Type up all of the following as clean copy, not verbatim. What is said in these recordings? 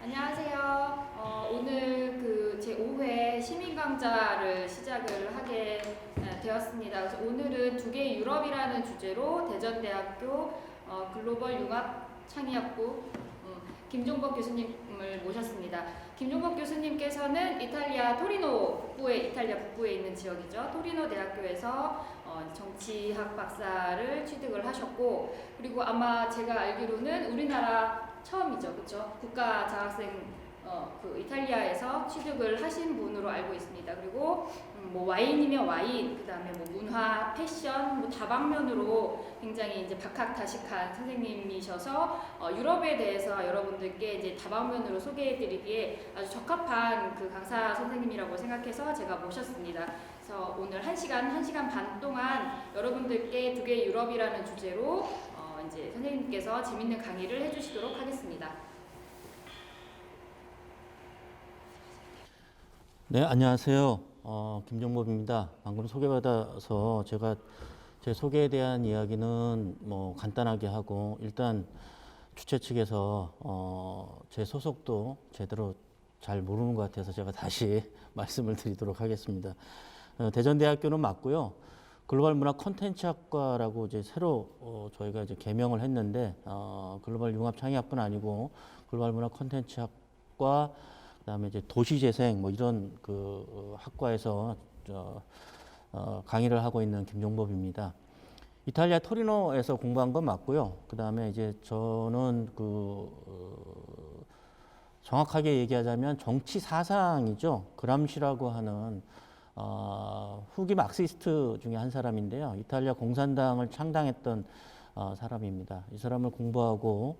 안녕하세요. 오늘 그 제5회 시민강좌를 시작을 하게 되었습니다. 그래서 오늘은 두 개의 유럽이라는 주제로 대전대학교 글로벌 융합 창의학부 김종법 교수님을 모셨습니다. 김종법 교수님께서는 이탈리아 토리노 이탈리아 북부에 있는 지역이죠. 토리노 대학교에서 정치학 박사를 취득을 하셨고, 그리고 아마 제가 알기로는 우리나라 처음이죠, 그렇죠? 국가 장학생 그 이탈리아에서 취득을 하신 분으로 알고 있습니다. 그리고 뭐 와인이면 와인, 그다음에 뭐 문화, 패션, 뭐 다방면으로 굉장히 이제 박학다식한 선생님이셔서 유럽에 대해서 여러분들께 이제 다방면으로 소개해드리기에 아주 적합한 그 강사 선생님이라고 생각해서 제가 모셨습니다. 그래서 오늘 1시간 반 동안 여러분들께 두 개의 유럽이라는 주제로 이제 선생님께서 재밌는 강의를 해주시도록 하겠습니다. 네, 안녕하세요. 김종법입니다. 방금 소개받아서 제가 제 소개에 대한 이야기는 뭐 간단하게 하고, 일단 주최 측에서 제 소속도 제대로 잘 모르는 것 같아서 제가 다시 말씀을 드리도록 하겠습니다. 대전대학교는 맞고요. 글로벌 문화 콘텐츠학과라고 이제 새로 저희가 이제 개명을 했는데, 글로벌 융합 창의학부는 아니고 글로벌 문화 콘텐츠학과, 그다음에 이제 도시재생 뭐 이런 그 학과에서 강의를 하고 있는 김종법입니다. 이탈리아 토리노에서 공부한 건 맞고요. 그다음에 이제 저는 정확하게 얘기하자면 정치 사상이죠. 그람시라고 하는 후기 마크시스트 중에 한 사람인데요. 이탈리아 공산당을 창당했던 사람입니다. 이 사람을 공부하고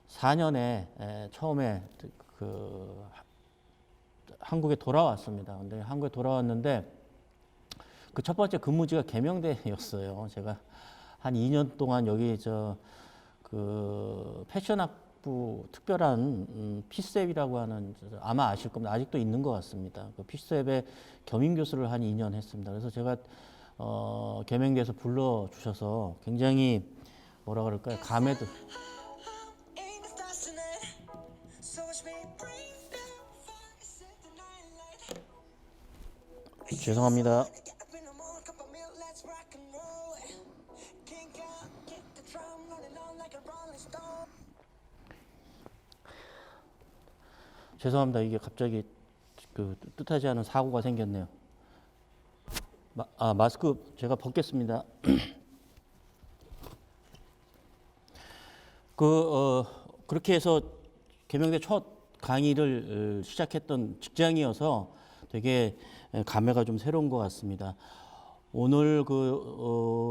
2004년에 처음에 한국에 돌아왔습니다. 근데 한국에 돌아왔는데 그 첫 번째 근무지가 계명대였어요. 제가 한 2년 동안 여기 패션학부 특별한 피셉이라고 하는, 아마 아실 겁니다. 아직도 있는 것 같습니다. 그 피셉의 겸임 교수를 한 2년 했습니다. 그래서 제가 계명대에서 불러주셔서 굉장히 뭐라 그럴까요? 감회도 죄송합니다. 죄송합니다. 이게 갑자기 그 뜻하지 않은 사고가 생겼네요. 마스크 제가 벗겠습니다. 그렇게 해서 계명대 첫 강의를 시작했던 직장이어서 되게 감회가 좀 새로운 것 같습니다. 오늘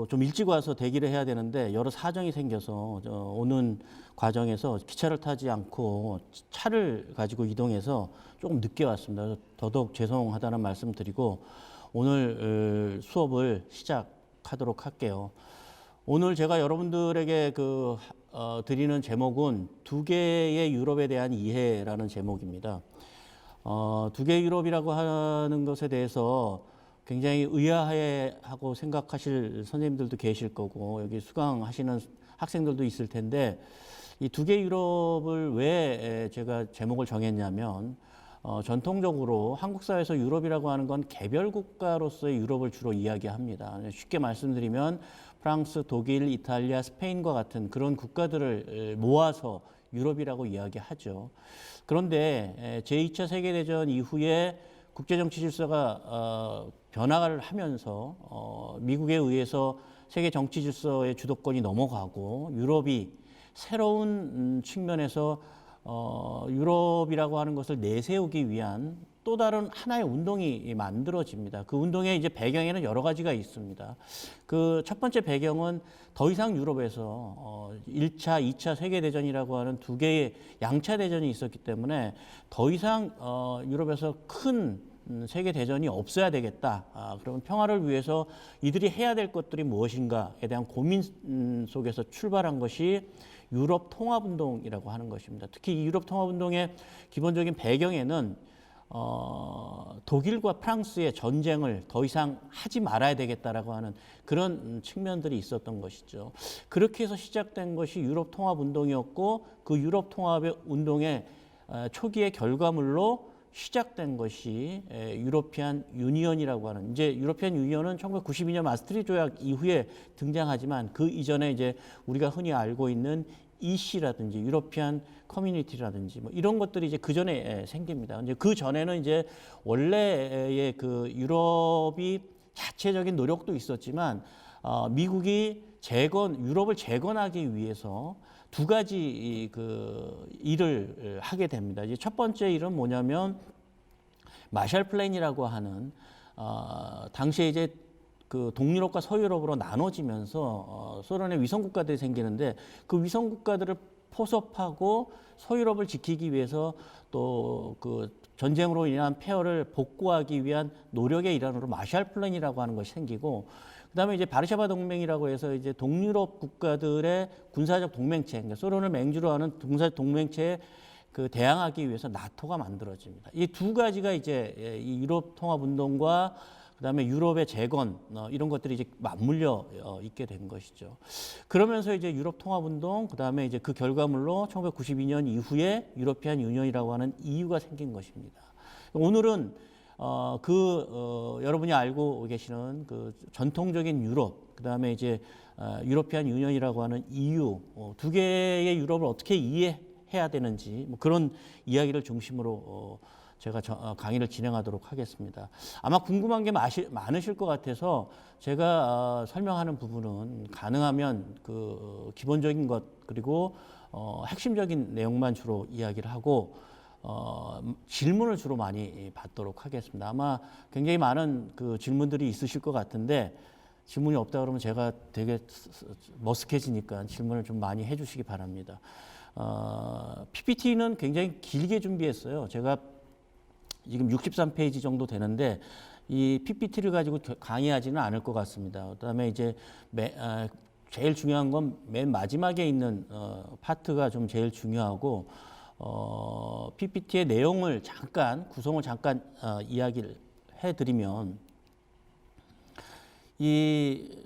좀 일찍 와서 대기를 해야 되는데 여러 사정이 생겨서 오는 과정에서 기차를 타지 않고 차를 가지고 이동해서 조금 늦게 왔습니다. 그래서 더더욱 죄송하다는 말씀 드리고 오늘 수업을 시작하도록 할게요. 오늘 제가 여러분들에게 드리는 제목은 두 개의 유럽에 대한 이해라는 제목입니다. 두 개의 유럽이라고 하는 것에 대해서 굉장히 의아해하고 생각하실 선생님들도 계실 거고 여기 수강하시는 학생들도 있을 텐데, 이 두 개의 유럽을 왜 제가 제목을 정했냐면 전통적으로 한국 사회에서 유럽이라고 하는 건 개별 국가로서의 유럽을 주로 이야기합니다. 쉽게 말씀드리면 프랑스, 독일, 이탈리아, 스페인과 같은 그런 국가들을 모아서 유럽이라고 이야기하죠. 그런데 제2차 세계대전 이후에 국제정치 질서가 변화를 하면서 미국에 의해서 세계 정치 질서의 주도권이 넘어가고 유럽이 새로운 측면에서 유럽이라고 하는 것을 내세우기 위한 또 다른 하나의 운동이 만들어집니다. 그 운동의 이제 배경에는 여러 가지가 있습니다. 그 첫 번째 배경은 더 이상 유럽에서 1차, 2차 세계대전이라고 하는 두 개의 양차 대전이 있었기 때문에 더 이상 유럽에서 큰 세계대전이 없어야 되겠다. 그러면 평화를 위해서 이들이 해야 될 것들이 무엇인가에 대한 고민 속에서 출발한 것이 유럽 통합운동이라고 하는 것입니다. 특히 이 유럽 통합운동의 기본적인 배경에는 독일과 프랑스의 전쟁을 더 이상 하지 말아야 되겠다라고 하는 그런 측면들이 있었던 것이죠. 그렇게 해서 시작된 것이 유럽 통합 운동이었고 그 유럽 통합의 운동의 초기의 결과물로 시작된 것이 유러피안 유니언이라고 하는, 이제 유러피안 유니언은 1992년 마스트리히트 조약 이후에 등장하지만 그 이전에 이제 우리가 흔히 알고 있는 EC라든지 유러피안 커뮤니티라든지 뭐 이런 것들이 이제 그 전에 생깁니다. 이제 그 전에는 이제 원래의 그 유럽이 자체적인 노력도 있었지만 미국이 유럽을 재건하기 위해서 두 가지 그 일을 하게 됩니다. 이제 첫 번째 일은 뭐냐면 마샬 플랜이라고 하는 당시에 이제 그 동유럽과 서유럽으로 나눠지면서 소련의 위성 국가들이 생기는데 그 위성 국가들을 포섭하고 서유럽을 지키기 위해서 또 그 전쟁으로 인한 폐허를 복구하기 위한 노력의 일환으로 마샬 플랜이라고 하는 것이 생기고, 그다음에 이제 바르샤바 동맹이라고 해서 이제 동유럽 국가들의 군사적 동맹체, 그러니까 소련을 맹주로 하는 군사적 동맹체에 그 대항하기 위해서 나토가 만들어집니다. 이 두 가지가 이제 이 유럽 통합 운동과 그다음에 유럽의 재건 이런 것들이 이제 맞물려 있게 된 것이죠. 그러면서 이제 유럽 통합 운동, 그다음에 이제 그 결과물로 1992년 이후에 유러피안 유니언이라고 하는 EU가 생긴 것입니다. 오늘은 여러분이 알고 계시는 그 전통적인 유럽, 그다음에 이제 유러피안 유니언이라고 하는 EU 두 개의 유럽을 어떻게 이해해야 되는지 뭐 그런 이야기를 중심으로 제가 강의를 진행하도록 하겠습니다. 아마 궁금한 게 많으실 것 같아서 제가 설명하는 부분은 가능하면 그 기본적인 것 그리고 핵심적인 내용만 주로 이야기를 하고 질문을 주로 많이 받도록 하겠습니다. 아마 굉장히 많은 그 질문들이 있으실 것 같은데 질문이 없다 그러면 제가 되게 머쓱해지니까 질문을 좀 많이 해주시기 바랍니다. PPT는 굉장히 길게 준비했어요. 제가 지금 63페이지 정도 되는데 이 PPT를 가지고 강의하지는 않을 것 같습니다. 그다음에 이제 제일 중요한 건 맨 마지막에 있는 파트가 좀 제일 중요하고 PPT의 내용을 구성을 잠깐 이야기를 해드리면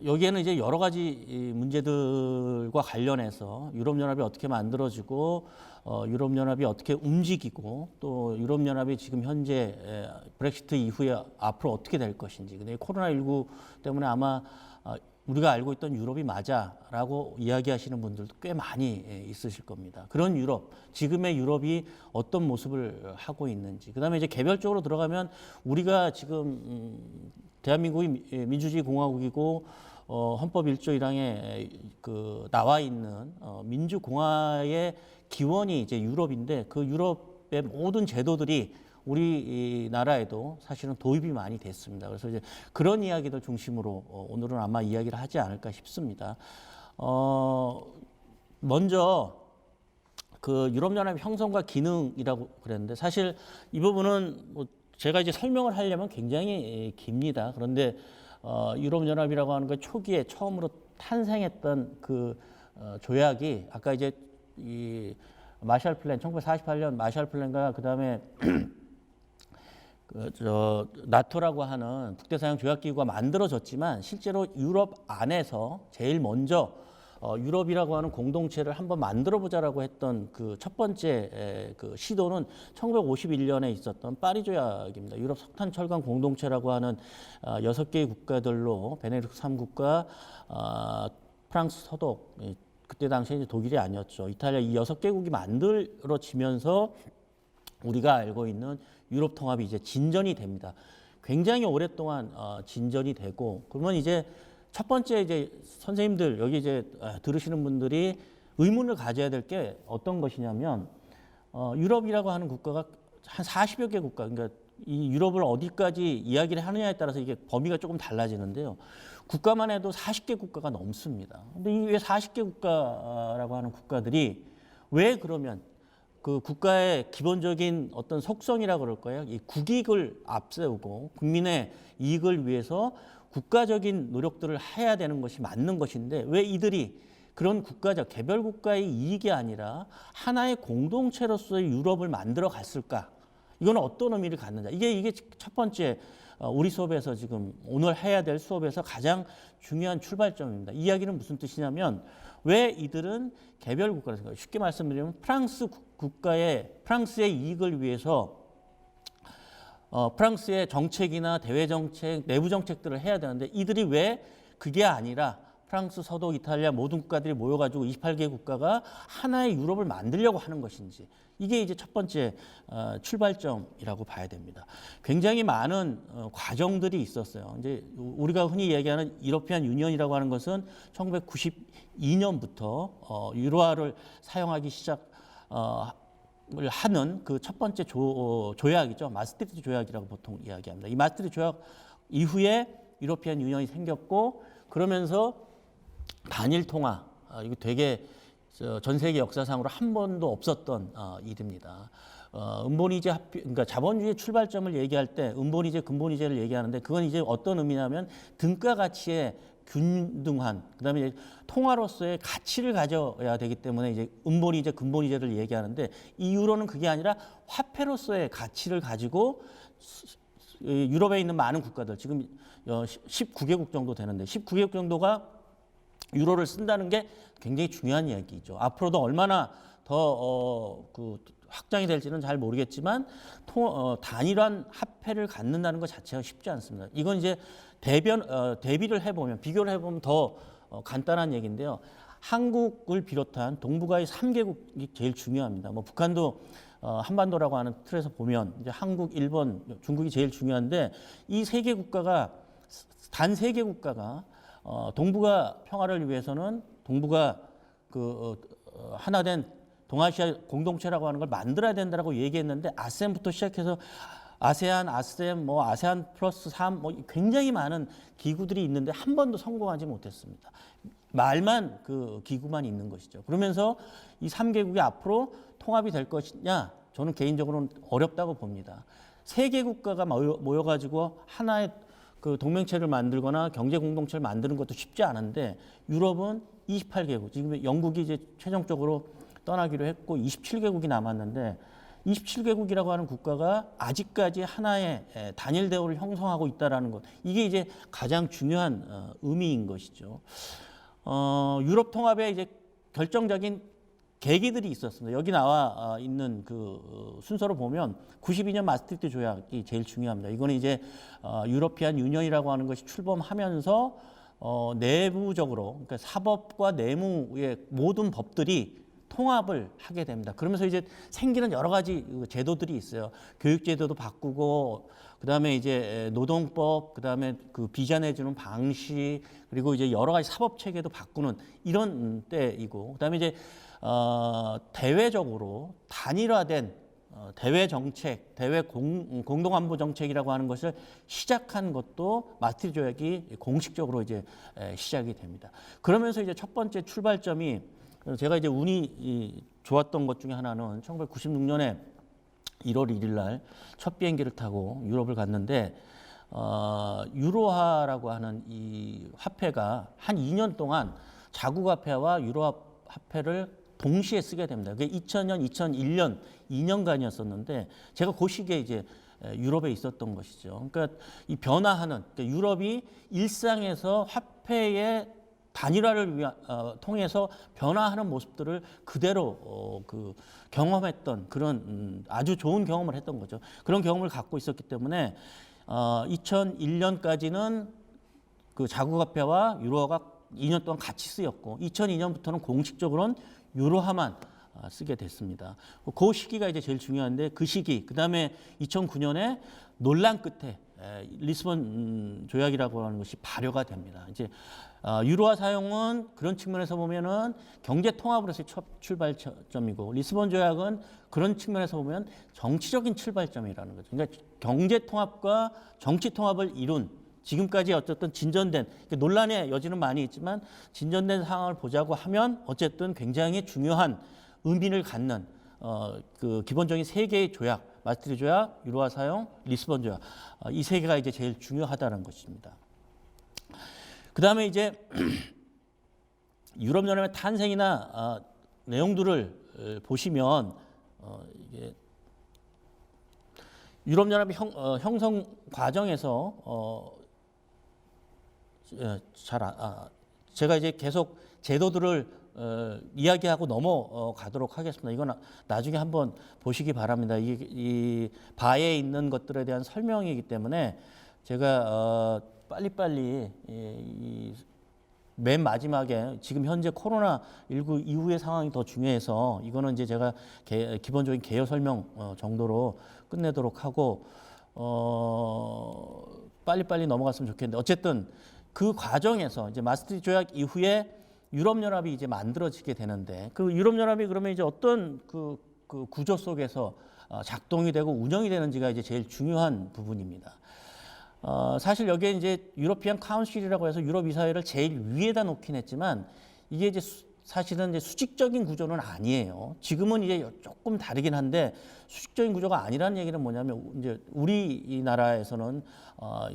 여기에는 이제 여러 가지 문제들과 관련해서 유럽연합이 어떻게 만들어지고 유럽연합이 어떻게 움직이고 또 유럽연합이 지금 현재 브렉시트 이후에 앞으로 어떻게 될 것인지, 근데 코로나19 때문에 아마 우리가 알고 있던 유럽이 맞아라고 이야기하시는 분들도 꽤 많이 있으실 겁니다. 그런 유럽, 지금의 유럽이 어떤 모습을 하고 있는지, 그다음에 이제 개별적으로 들어가면 우리가 지금 대한민국이 민주주의 공화국이고 헌법 1조 1항에 그 나와 있는 민주공화의 기원이 이제 유럽인데 그 유럽의 모든 제도들이 우리나라에도 사실은 도입이 많이 됐습니다. 그래서 이제 그런 이야기들 중심으로 오늘은 아마 이야기를 하지 않을까 싶습니다. 먼저 그 유럽연합 형성과 기능이라고 그랬는데 사실 이 부분은 뭐 제가 이제 설명을 하려면 굉장히 깁니다. 그런데 유럽연합이라고 하는 것 초기에 처음으로 탄생했던 그 조약이 아까 이제 이 마샬 플랜 1948년 마샬 플랜과 그다음에 나토라고 하는 북대서양 조약기구가 만들어졌지만 실제로 유럽 안에서 제일 먼저 유럽이라고 하는 공동체를 한번 만들어 보자라고 했던 그 첫 번째 그 시도는 1951년에 있었던 파리 조약입니다. 유럽 석탄 철강 공동체라고 하는 6개의 국가들로 베네룩스 3국과 프랑스 서독, 그때 당시에 이제 독일이 아니었죠. 이탈리아 이 6개국이 만들어지면서 우리가 알고 있는 유럽 통합이 이제 진전이 됩니다. 굉장히 오랫동안 진전이 되고, 그러면 이제 첫 번째 이제 선생님들 여기 이제 들으시는 분들이 의문을 가져야 될 게 어떤 것이냐면 유럽이라고 하는 국가가 한 40여 개 국가, 그러니까 이 유럽을 어디까지 이야기를 하느냐에 따라서 이게 범위가 조금 달라지는데요. 국가만 해도 40개 국가가 넘습니다. 근데 이 왜 40개 국가라고 하는 국가들이 왜 그러면 그 국가의 기본적인 어떤 속성이라고 그럴까요? 이 국익을 앞세우고 국민의 이익을 위해서 국가적인 노력들을 해야 되는 것이 맞는 것인데 왜 이들이 그런 국가적 개별 국가의 이익이 아니라 하나의 공동체로서의 유럽을 만들어 갔을까? 이거는 어떤 의미를 갖느냐. 이게 첫 번째 우리 수업에서 지금 오늘 해야 될 수업에서 가장 중요한 출발점입니다. 이 이야기는 무슨 뜻이냐면 왜 이들은 개별 국가를 생각해요. 쉽게 말씀드리면 프랑스의 이익을 위해서 프랑스의 정책이나 대외 정책, 내부 정책들을 해야 되는데 이들이 왜 그게 아니라 프랑스, 서독, 이탈리아 모든 국가들이 모여가지고 28개 국가가 하나의 유럽을 만들려고 하는 것인지 이게 이제 첫 번째 출발점이라고 봐야 됩니다. 굉장히 많은 과정들이 있었어요. 이제 우리가 흔히 얘기하는 유러피안 유니언이라고 하는 것은 1992년부터 유로화를 사용하기 하는 그 첫 번째 조약이죠. 마스트리트 조약이라고 보통 이야기합니다. 이 마스트리트 조약 이후에 유러피안 유니언이 생겼고 그러면서 단일 통화 이거 되게 전 세계 역사상으로 한 번도 없었던 일입니다. 은본이제 그러니까 자본주의 출발점을 얘기할 때 은본이제, 근본이제를 얘기하는데 그건 이제 어떤 의미냐면 등가 가치의 균등한 그다음에 이제 통화로서의 가치를 가져야 되기 때문에 이제 은본이제, 근본이제를 얘기하는데 이 유로는 그게 아니라 화폐로서의 가치를 가지고 유럽에 있는 많은 국가들 지금 19개국 정도 되는데 19개국 정도가 유로를 쓴다는 게 굉장히 중요한 이야기죠. 앞으로도 얼마나 더 확장이 될지는 잘 모르겠지만 단일한 화폐를 갖는다는 것 자체가 쉽지 않습니다. 이건 이제 대비를 해보면 비교를 해보면 더 간단한 얘기인데요. 한국을 비롯한 동북아의 3개국이 제일 중요합니다. 뭐 북한도 한반도라고 하는 틀에서 보면 이제 한국, 일본, 중국이 제일 중요한데 이 세 개 국가가 단 세 개 국가가 동북아 평화를 위해서는 동북아 하나된 동아시아 공동체라고 하는 걸 만들어야 된다라고 얘기했는데 아셈부터 시작해서 아세안, 아셈, 아세안 플러스 3 굉장히 많은 기구들이 있는데 한 번도 성공하지 못했습니다. 말만 그 기구만 있는 것이죠. 그러면서 이 3개국이 앞으로 통합이 될 것이냐 저는 개인적으로는 어렵다고 봅니다. 세 개 국가가 모여가지고 하나의 그 동맹체를 만들거나 경제 공동체를 만드는 것도 쉽지 않은데 유럽은 28개국 지금 영국이 이제 최종적으로 떠나기로 했고 27개국이 남았는데 27개국이라고 하는 국가가 아직까지 하나의 단일 대우를 형성하고 있다라는 것 이게 이제 가장 중요한 의미인 것이죠. 유럽 통합에 이제 결정적인 계기들이 있었습니다. 여기 나와 있는 그 순서로 보면 92년 마스트리트 조약이 제일 중요합니다. 이거는 이제 유러피안 유니언이라고 하는 것이 출범하면서 내부적으로 그러니까 사법과 내무의 모든 법들이 통합을 하게 됩니다. 그러면서 이제 생기는 여러 가지 제도들이 있어요. 교육제도도 바꾸고 그다음에 이제 노동법, 그다음에 그 비자 내주는 방식, 그리고 이제 여러 가지 사법 체계도 바꾸는 이런 때이고 그다음에 이제 대외적으로 단일화된 대외 정책, 대외 공동안보 정책이라고 하는 것을 시작한 것도 마스트리트 조약이 공식적으로 이제 시작이 됩니다. 그러면서 이제 첫 번째 출발점이 제가 이제 운이 좋았던 것 중에 하나는 1996년에 1월 1일 날 첫 비행기를 타고 유럽을 갔는데 유로화라고 하는 이 화폐가 한 2년 동안 자국 화폐와 유로 화폐를 동시에 쓰게 됩니다. 그게 2000년, 2001년 2년간이었었는데 제가 그 시기에 이제 유럽에 있었던 것이죠. 그러니까 이 변화하는 그러니까 유럽이 일상에서 화폐의 단일화를 통해서 변화하는 모습들을 그대로 경험했던 그런 아주 좋은 경험을 했던 거죠. 그런 경험을 갖고 있었기 때문에 2001년까지는 그 자국화폐와 유로화가 2년 동안 같이 쓰였고 2002년부터는 공식적으로는 유로화만 쓰게 됐습니다. 그 시기가 이제 제일 중요한데 그 시기 그다음에 2009년에 논란 끝에 리스본 조약이라고 하는 것이 발효가 됩니다. 이제 유로화 사용은 그런 측면에서 보면은 경제 통합으로서의 첫 출발점이고 리스본 조약은 그런 측면에서 보면 정치적인 출발점이라는 거죠. 그러니까 경제 통합과 정치 통합을 이룬 지금까지 어쨌든 진전된 논란의 여지는 많이 있지만 진전된 상황을 보자고 하면 어쨌든 굉장히 중요한 의미를 갖는 그 기본적인 세 개의 조약, 마스트리트 조약, 유로화 사용, 리스본 조약 이 세 개가 이제 제일 중요하다는 것입니다. 그 다음에 이제 유럽연합의 탄생이나 내용들을 보시면 이게 유럽연합이 형성 과정에서 제가 이제 계속 제도들을 이야기하고 넘어가도록 하겠습니다. 이건 나중에 한번 보시기 바랍니다. 이 바에 있는 것들에 대한 설명이기 때문에 제가 빨리빨리 맨 마지막에 지금 현재 코로나19 이후의 상황이 더 중요해서 이거는 이제 제가 기본적인 개요 설명 정도로 끝내도록 하고 빨리빨리 넘어갔으면 좋겠는데 어쨌든 그 과정에서 이제 마스트리히트 조약 이후에 유럽연합이 이제 만들어지게 되는데 그 유럽연합이 그러면 이제 어떤 그 구조 속에서 작동이 되고 운영이 되는지가 이제 제일 중요한 부분입니다. 사실 여기에 이제 유러피안 카운실이라고 해서 유럽 이사회를 제일 위에다 놓긴 했지만 이게 이제 사실은 이제 수직적인 구조는 아니에요. 지금은 이제 조금 다르긴 한데 수직적인 구조가 아니라는 얘기는 뭐냐면 이제 우리나라에서는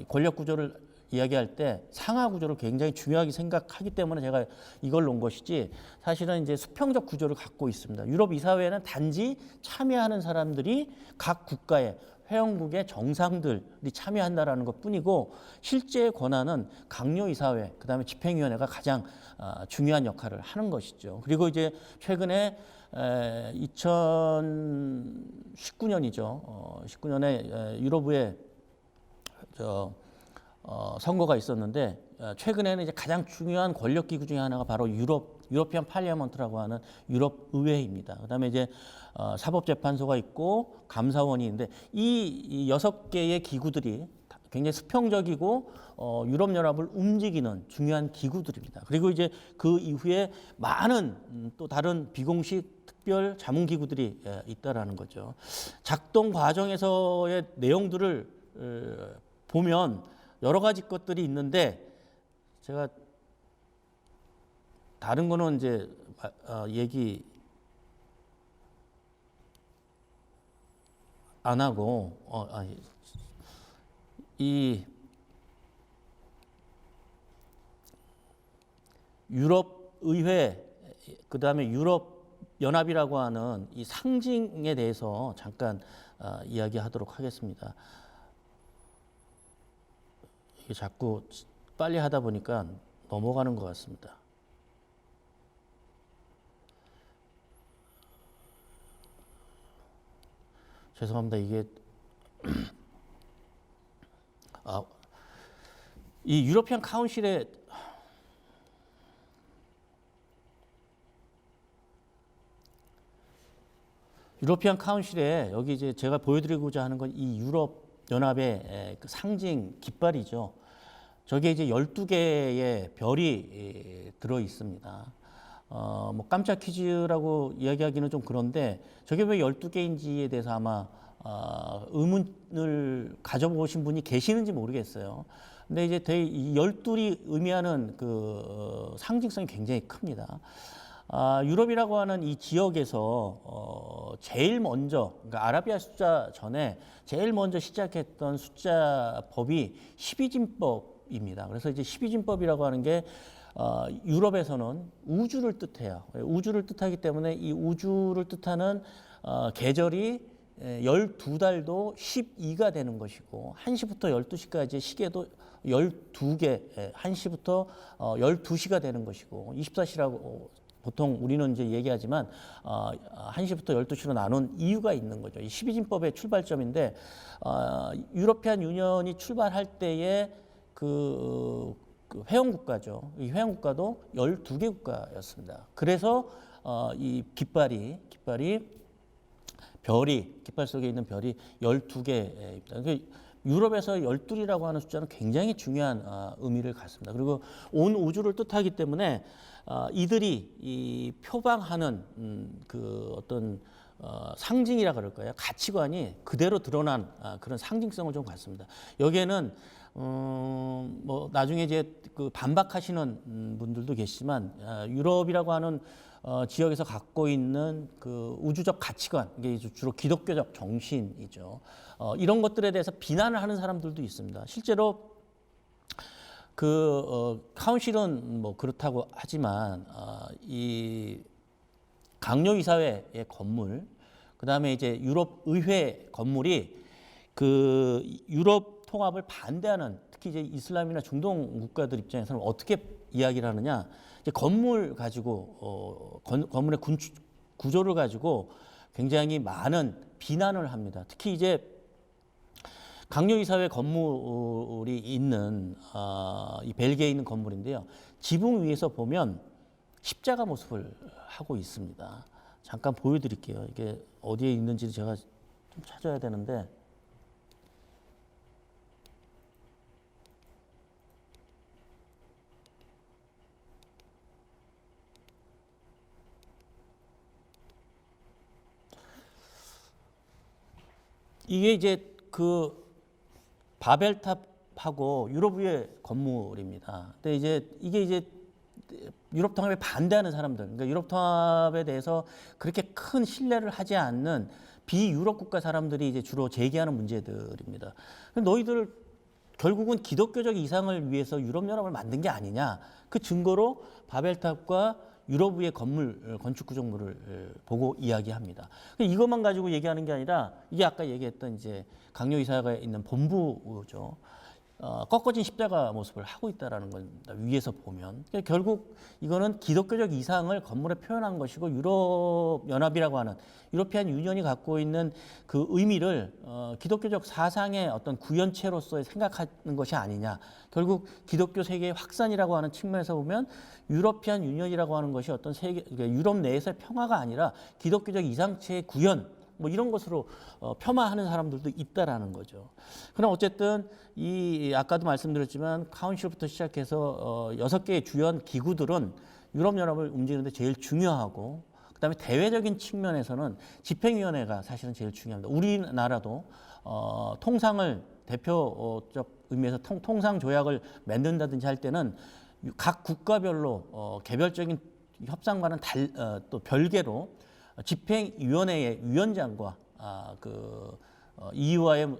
권력 구조를 이야기할 때 상하 구조를 굉장히 중요하게 생각하기 때문에 제가 이걸 놓은 것이지 사실은 이제 수평적 구조를 갖고 있습니다. 유럽 이사회는 단지 참여하는 사람들이 각 국가의 회원국의 정상들이 참여한다라는 것뿐이고 실제 권한은 강요이사회, 그다음에 집행위원회가 가장 중요한 역할을 하는 것이죠. 그리고 이제 최근에 2019년이죠. 19년에 유럽의 선거가 있었는데 최근에는 이제 가장 중요한 권력 기구 중에 하나가 바로 유러피안 파리아먼트라고 하는 유럽 의회입니다. 그다음에 이제 사법재판소가 있고 감사원이 있는데 이 6개의 기구들이 굉장히 수평적이고 유럽연합을 움직이는 중요한 기구들입니다. 그리고 이제 그 이후에 많은 또 다른 비공식 특별 자문 기구들이 있다라는 거죠. 작동 과정에서의 내용들을 보면 여러 가지 것들이 있는데 제가 다른 거는 이제 얘기 안 하고 이 유럽 의회 그다음에 유럽 연합이라고 하는 이 상징에 대해서 잠깐 이야기하도록 하겠습니다. 이게 자꾸 빨리 하다 보니까 넘어가는 것 같습니다. 죄송합니다. 이게 이 유러피안 카운실의 여기 이제 제가 보여드리고자 하는 건 이 유럽 연합의 그 상징 깃발이죠. 저게 이제 12개의 별이 들어 있습니다. 뭐 깜짝 퀴즈라고 이야기하기는 좀 그런데 저게 왜 12개인지에 대해서 아마 의문을 가져보신 분이 계시는지 모르겠어요. 근데 이제 이 12이 의미하는 그 상징성이 굉장히 큽니다. 유럽이라고 하는 이 지역에서 제일 먼저 그러니까 아라비아 숫자 전에 제일 먼저 시작했던 숫자법이 12진법입니다. 그래서 이제 12진법이라고 하는 게 유럽에서는 우주를 뜻해요. 우주를 뜻하기 때문에 이 우주를 뜻하는 계절이 12달도 12가 되는 것이고 1시부터 12시까지 시계도 12개, 1시부터 12시가 되는 것이고 24시라고 보통 우리는 이제 얘기하지만 1시부터 12시로 나눈 이유가 있는 거죠. 이 12진법의 출발점인데 유러피안 유니언이 출발할 때의 그 회원국가죠. 이 회원국가도 12개 국가였습니다. 그래서 이 깃발이 깃발 속에 있는 별이 12개입니다. 그러니까 유럽에서 12이라고 하는 숫자는 굉장히 중요한 의미를 갖습니다. 그리고 온 우주를 뜻하기 때문에 이들이 이 표방하는 그 어떤 상징이라 그럴까요? 가치관이 그대로 드러난 그런 상징성을 좀 갖습니다. 여기에는 뭐 나중에 이제 그 반박하시는 분들도 계시지만 유럽이라고 하는 지역에서 갖고 있는 그 우주적 가치관, 이게 주로 기독교적 정신이죠. 이런 것들에 대해서 비난을 하는 사람들도 있습니다. 실제로 카운실은 뭐 그렇다고 하지만 이 강요이사회의 건물, 그 다음에 이제 유럽 의회 건물이 그 유럽 통합을 반대하는 특히 이제 이슬람이나 중동 국가들 입장에서는 어떻게 이야기를 하느냐? 이제 건물 가지고 건물의 구조를 가지고 굉장히 많은 비난을 합니다. 특히 이제 강요이사회 건물이 있는 이 벨기에에 있는 건물인데요. 지붕 위에서 보면 십자가 모습을 하고 있습니다. 잠깐 보여드릴게요. 이게 어디에 있는지 제가 좀 찾아야 되는데. 이게 이제 그 바벨탑하고 유럽의 건물입니다. 근데 이제 이게 이제 유럽 통합에 반대하는 사람들, 그러니까 유럽 통합에 대해서 그렇게 큰 신뢰를 하지 않는 비유럽 국가 사람들이 이제 주로 제기하는 문제들입니다. 너희들 결국은 기독교적 이상을 위해서 유럽 연합을 만든 게 아니냐? 그 증거로 바벨탑과 유럽의 건물 건축 구조물을 보고 이야기합니다. 이것만 가지고 얘기하는 게 아니라 이게 아까 얘기했던 이제 강요이사가 있는 본부죠. 꺾어진 십자가 모습을 하고 있다라는 겁니다. 위에서 보면 결국 이거는 기독교적 이상을 건물에 표현한 것이고 유럽 연합이라고 하는 유로피안 유니언이 갖고 있는 그 의미를 기독교적 사상의 어떤 구현체로서 생각하는 것이 아니냐. 결국 기독교 세계의 확산이라고 하는 측면에서 보면 유로피안 유니언이라고 하는 것이 어떤 세계 그러니까 유럽 내에서의 평화가 아니라 기독교적 이상체의 구현 뭐 이런 것으로 폄하하는 사람들도 있다라는 거죠. 그럼 어쨌든 이 아까도 말씀드렸지만 카운실부터 시작해서 6개의 주요한 기구들은 유럽 연합을 움직이는데 제일 중요하고 그다음에 대외적인 측면에서는 집행위원회가 사실은 제일 중요합니다. 우리나라도 통상을 대표적 의미에서 통상 조약을 맺는다든지 할 때는 각 국가별로 개별적인 협상과는 또 별개로 집행위원회의 위원장과 EU와의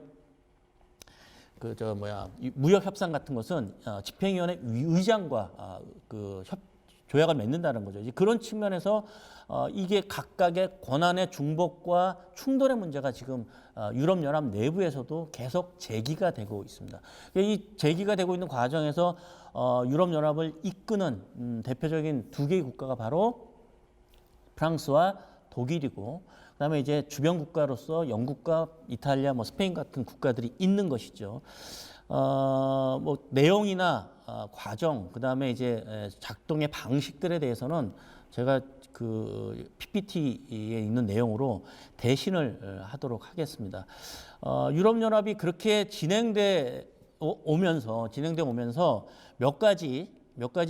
무역 협상 같은 것은 집행위원회 의장과 조약을 맺는다는 거죠. 그런 측면에서 이게 각각의 권한의 중복과 충돌의 문제가 지금 유럽 연합 내부에서도 계속 제기가 되고 있습니다. 이 제기가 되고 있는 과정에서 유럽 연합을 이끄는 대표적인 2개의 국가가 바로 프랑스와 독일이고 그다음에 이제 주변 국가로서 영국과 이탈리아, 스페인 같은 국가들이 있는 것이죠. 내용이나 과정, 그다음에 이제 작동의 방식들에 대해서는 제가 그 PPT에 있는 내용으로 대신을 하도록 하겠습니다. 유럽 연합이 그렇게 진행돼 오면서 몇 가지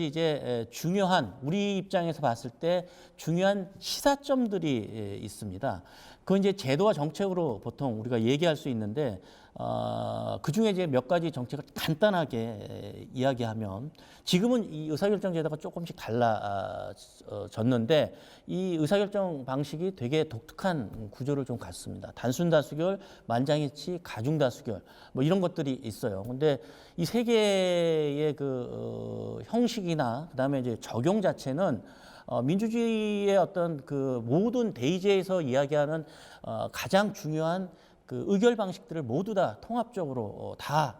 이제 중요한 우리 입장에서 봤을 때 중요한 시사점들이 있습니다. 그건 이제 제도와 정책으로 보통 우리가 얘기할 수 있는데 그 중에 이제 몇 가지 정책을 간단하게 이야기하면 지금은 이 의사결정 제도가 조금씩 달라졌는데 이 의사결정 방식이 되게 독특한 구조를 좀 갖습니다. 단순 다수결, 만장일치, 가중 다수결 이런 것들이 있어요. 근데 이 세 개의 형식이나 그다음에 이제 적용 자체는 민주주의의 어떤 그 모든 대의제에서 이야기하는 가장 중요한 그 의결 방식들을 모두 다 통합적으로 다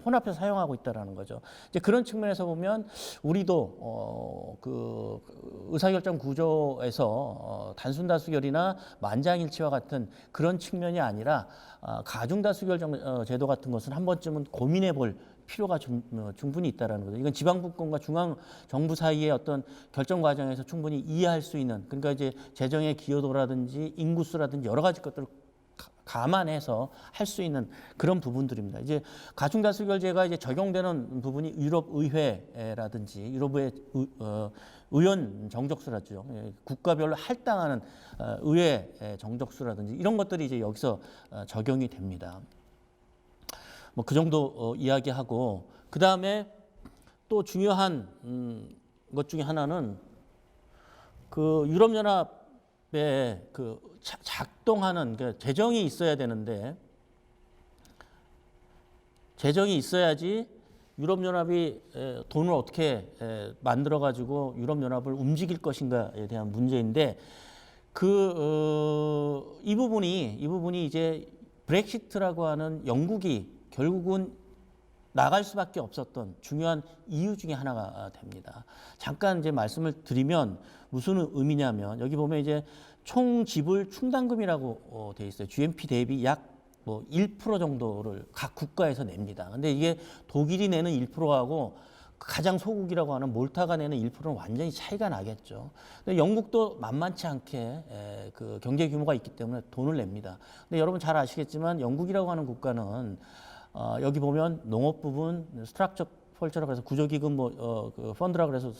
혼합해서 사용하고 있다라는 거죠. 이제 그런 측면에서 보면 우리도 그 의사결정 구조에서 단순 다수결이나 만장일치와 같은 그런 측면이 아니라 가중 다수결 제도 같은 것은 한 번쯤은 고민해 볼 필요가 충분히 있다라는 거죠. 이건 지방분권과 중앙 정부 사이의 어떤 결정 과정에서 충분히 이해할 수 있는 그러니까 이제 재정의 기여도라든지 인구수라든지 여러 가지 것들을 감안해서 할 수 있는 그런 부분들입니다. 이제 가중다수결제가 이제 적용되는 부분이 유럽 의회라든지 유럽의 의원 정족수라죠. 국가별로 할당하는 의회 정족수라든지 이런 것들이 이제 여기서 적용이 됩니다. 그 정도 이야기하고 그 다음에 또 중요한 것 중에 하나는 그 유럽연합에 작동하는 재정이 있어야 되는데 재정이 있어야지 유럽연합이 돈을 어떻게 만들어 가지고 유럽연합을 움직일 것인가에 대한 문제인데 이 부분이 이제 브렉시트라고 하는 영국이 결국은 나갈 수밖에 없었던 중요한 이유 중에 하나가 됩니다. 잠깐 이제 말씀을 드리면 무슨 의미냐면 여기 보면 이제 총 지불 충당금이라고 돼 있어요. GNP 대비 약 뭐 1% 정도를 각 국가에서 냅니다. 근데 이게 독일이 내는 1%하고 가장 소국이라고 하는 몰타가 내는 1%는 완전히 차이가 나겠죠. 근데 영국도 만만치 않게 그 경제 규모가 있기 때문에 돈을 냅니다. 근데 여러분 잘 아시겠지만 영국이라고 하는 국가는 여기 보면 농업 부분 스트럭처 펄처라고 해서 구조기금 그 펀드라고 해서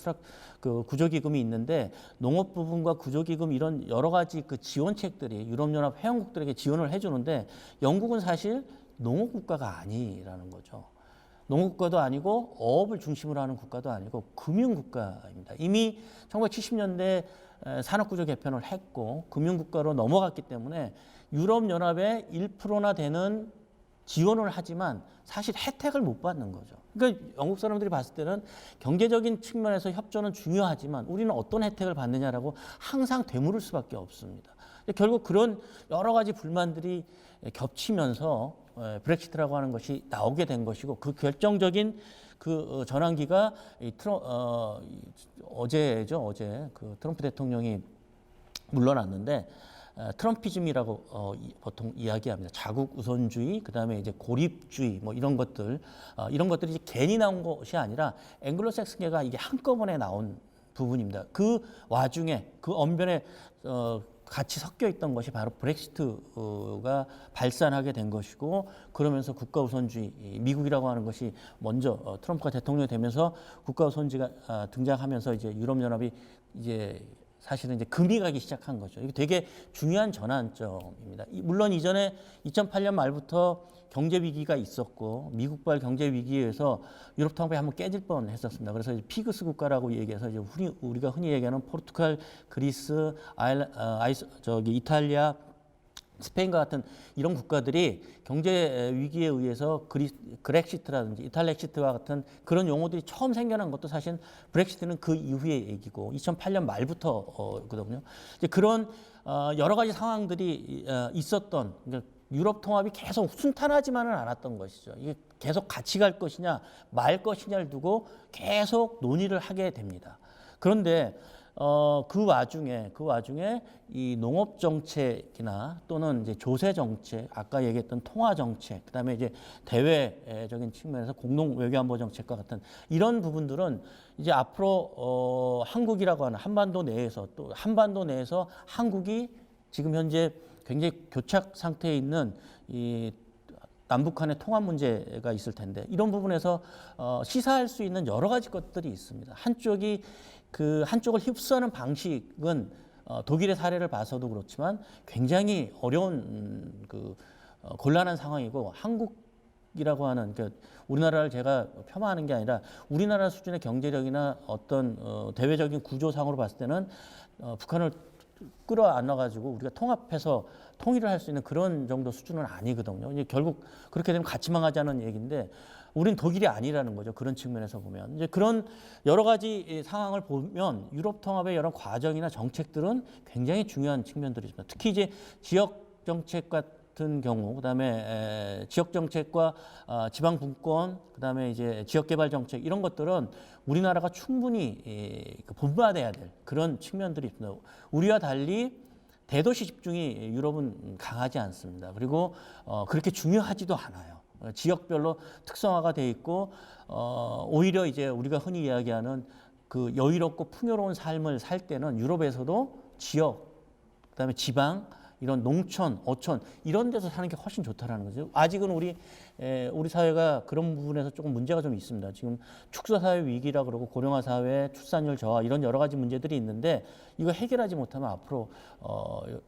그 구조기금이 있는데 농업 부분과 구조기금 이런 여러 가지 그 지원책들이 유럽연합 회원국들에게 지원을 해주는데 영국은 사실 농업 국가가 아니라는 거죠. 농업 국가도 아니고 어업을 중심으로 하는 국가도 아니고 금융 국가입니다. 이미 1970년대 산업구조 개편을 했고 금융 국가로 넘어갔기 때문에 유럽연합의 1%나 되는 지원을 하지만 사실 혜택을 못 받는 거죠. 그러니까 영국 사람들이 봤을 때는 경제적인 측면에서 협조는 중요하지만 우리는 어떤 혜택을 받느냐라고 항상 되물을 수밖에 없습니다. 결국 그런 여러 가지 불만들이 겹치면서 브렉시트라고 하는 것이 나오게 된 것이고 그 결정적인 그 전환기가 어제 그 트럼프 대통령이 물러났는데 트럼피즘이라고 보통 이야기합니다. 자국 우선주의, 그다음에 이제 고립주의, 뭐 이런 것들이 이제 괜히 나온 것이 아니라 앵글로색슨계가 이게 한꺼번에 나온 부분입니다. 그 와중에 그 언변에 같이 섞여 있던 것이 바로 브렉시트가 발산하게 된 것이고 그러면서 국가 우선주의, 미국이라고 하는 것이 먼저 트럼프가 대통령이 되면서 국가 우선주의가 등장하면서 이제 유럽연합이 이제 사실은 이제 금이 가기 시작한 거죠. 이게 되게 중요한 전환점입니다. 물론 이전에 2008년 말부터 경제 위기가 있었고 미국발 경제 위기에 의해서 유럽 통합이 한번 깨질 뻔했었습니다. 그래서 이제 피그스 국가라고 얘기해서 이제 우리가 흔히 얘기하는 포르투갈, 그리스, 이탈리아, 스페인과 같은 이런 국가들이 경제 위기에 의해서 그렉시트라든지 이탈렉시트와 같은 그런 용어들이 처음 생겨난 것도 사실 브렉시트는 그 이후의 얘기고 2008년 말부터거든요. 이제 그런 여러 가지 상황들이 있었던 그러니까 유럽 통합이 계속 순탄하지만은 않았던 것이죠. 이게 계속 같이 갈 것이냐 말 것이냐를 두고 계속 논의를 하게 됩니다. 그런데 그 와중에 이 농업 정책이나 또는 이제 조세 정책, 아까 얘기했던 통화 정책, 그다음에 이제 대외적인 측면에서 공동 외교안보 정책과 같은 이런 부분들은 이제 앞으로 한국이라고 하는 한반도 내에서 한국이 지금 현재 굉장히 교착 상태에 있는 이 남북한의 통합 문제가 있을 텐데 이런 부분에서 시사할 수 있는 여러 가지 것들이 있습니다. 한쪽을 휩쓰는 방식은 독일의 사례를 봐서도 그렇지만 굉장히 어려운 곤란한 상황이고 한국이라고 하는 우리나라를 제가 폄하하는 게 아니라 우리나라 수준의 경제력이나 어떤 대외적인 구조상으로 봤을 때는 북한을 끌어안아 가지고 우리가 통합해서 통일을 할 수 있는 그런 정도 수준은 아니거든요. 이제 결국 그렇게 되면 같이 망하자는 얘기인데 우린 독일이 아니라는 거죠. 그런 측면에서 보면 이제 그런 여러 가지 상황을 보면 유럽 통합의 여러 과정이나 정책들은 굉장히 중요한 측면들이 있습니다. 특히 이제 지역 정책 같은 경우, 그다음에 지역 정책과 지방 분권, 그다음에 이제 지역 개발 정책 이런 것들은 우리나라가 충분히 본받아야 될 그런 측면들이 있습니다. 우리와 달리 대도시 집중이 유럽은 강하지 않습니다. 그리고 그렇게 중요하지도 않아요. 지역별로 특성화가 돼 있고 오히려 이제 우리가 흔히 이야기하는 그 여유롭고 풍요로운 삶을 살 때는 유럽에서도 지역, 그다음에 지방, 이런 농촌, 어촌 이런 데서 사는 게 훨씬 좋다라는 거죠. 아직은 우리 사회가 그런 부분에서 조금 문제가 좀 있습니다. 지금 축소 사회 위기라 그러고 고령화 사회, 출산율 저하 이런 여러 가지 문제들이 있는데 이거 해결하지 못하면 앞으로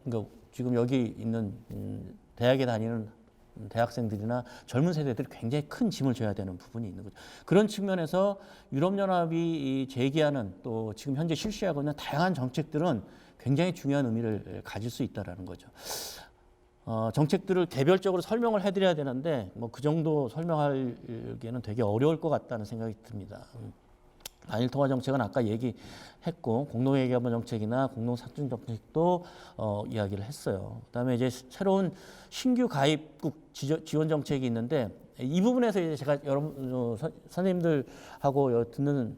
그러니까 지금 여기 있는 대학에 다니는 대학생들이나 젊은 세대들이 굉장히 큰 짐을 져야 되는 부분이 있는 거죠. 그런 측면에서 유럽연합이 제기하는 또 지금 현재 실시하고 있는 다양한 정책들은 굉장히 중요한 의미를 가질 수 있다는 거죠. 정책들을 개별적으로 설명을 해드려야 되는데 뭐 그 정도 설명하기에는 되게 어려울 것 같다는 생각이 듭니다. 단일 통화 정책은 아까 얘기했고 공동회계화번 정책이나 공동삭증 정책도 이야기를 했어요. 그다음에 이제 새로운 신규 가입국 지원 정책이 있는데 이 부분에서 이제 제가 여러분 선생님들하고 듣는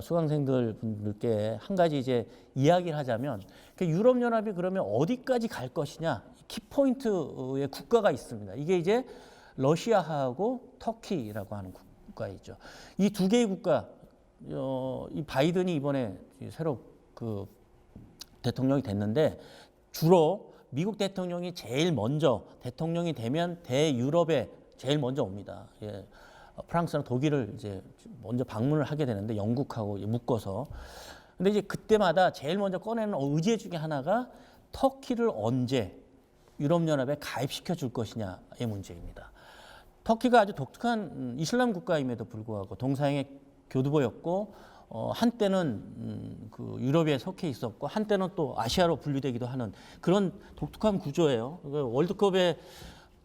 수강생들 분들께 한 가지 이제 이야기를 하자면 유럽 연합이 그러면 어디까지 갈 것이냐 키포인트의 국가가 있습니다. 이게 이제 러시아하고 터키라고 하는 국가이죠. 이 두 개의 국가 이 바이든이 이번에 새로 그 대통령이 됐는데 주로 미국 대통령이 제일 먼저 대통령이 되면 대유럽에 제일 먼저 옵니다. 예. 프랑스랑 독일을 이제 먼저 방문을 하게 되는데 영국하고 묶어서. 근데 이제 그때마다 제일 먼저 꺼내는 의제 중에 하나가 터키를 언제 유럽연합에 가입시켜 줄 것이냐의 문제입니다. 터키가 아주 독특한 이슬람 국가임에도 불구하고 동서양의 교두보였고 한때는 그 유럽에 속해 있었고 한때는 또 아시아로 분류되기도 하는 그런 독특한 구조예요. 월드컵에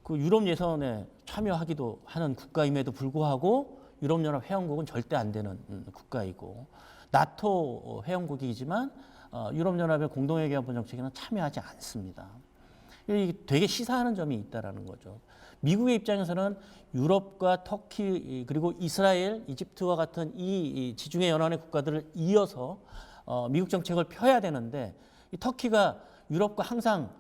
그 유럽 예선에 참여하기도 하는 국가임에도 불구하고 유럽연합 회원국은 절대 안 되는 국가이고 나토 회원국이지만 유럽연합의 공동회계화번 정책에는 참여하지 않습니다. 이게 되게 시사하는 점이 있다라는 거죠. 미국의 입장에서는 유럽과 터키 그리고 이스라엘, 이집트와 같은 이 지중해 연안의 국가들을 이어서 미국 정책을 펴야 되는데 이 터키가 유럽과 항상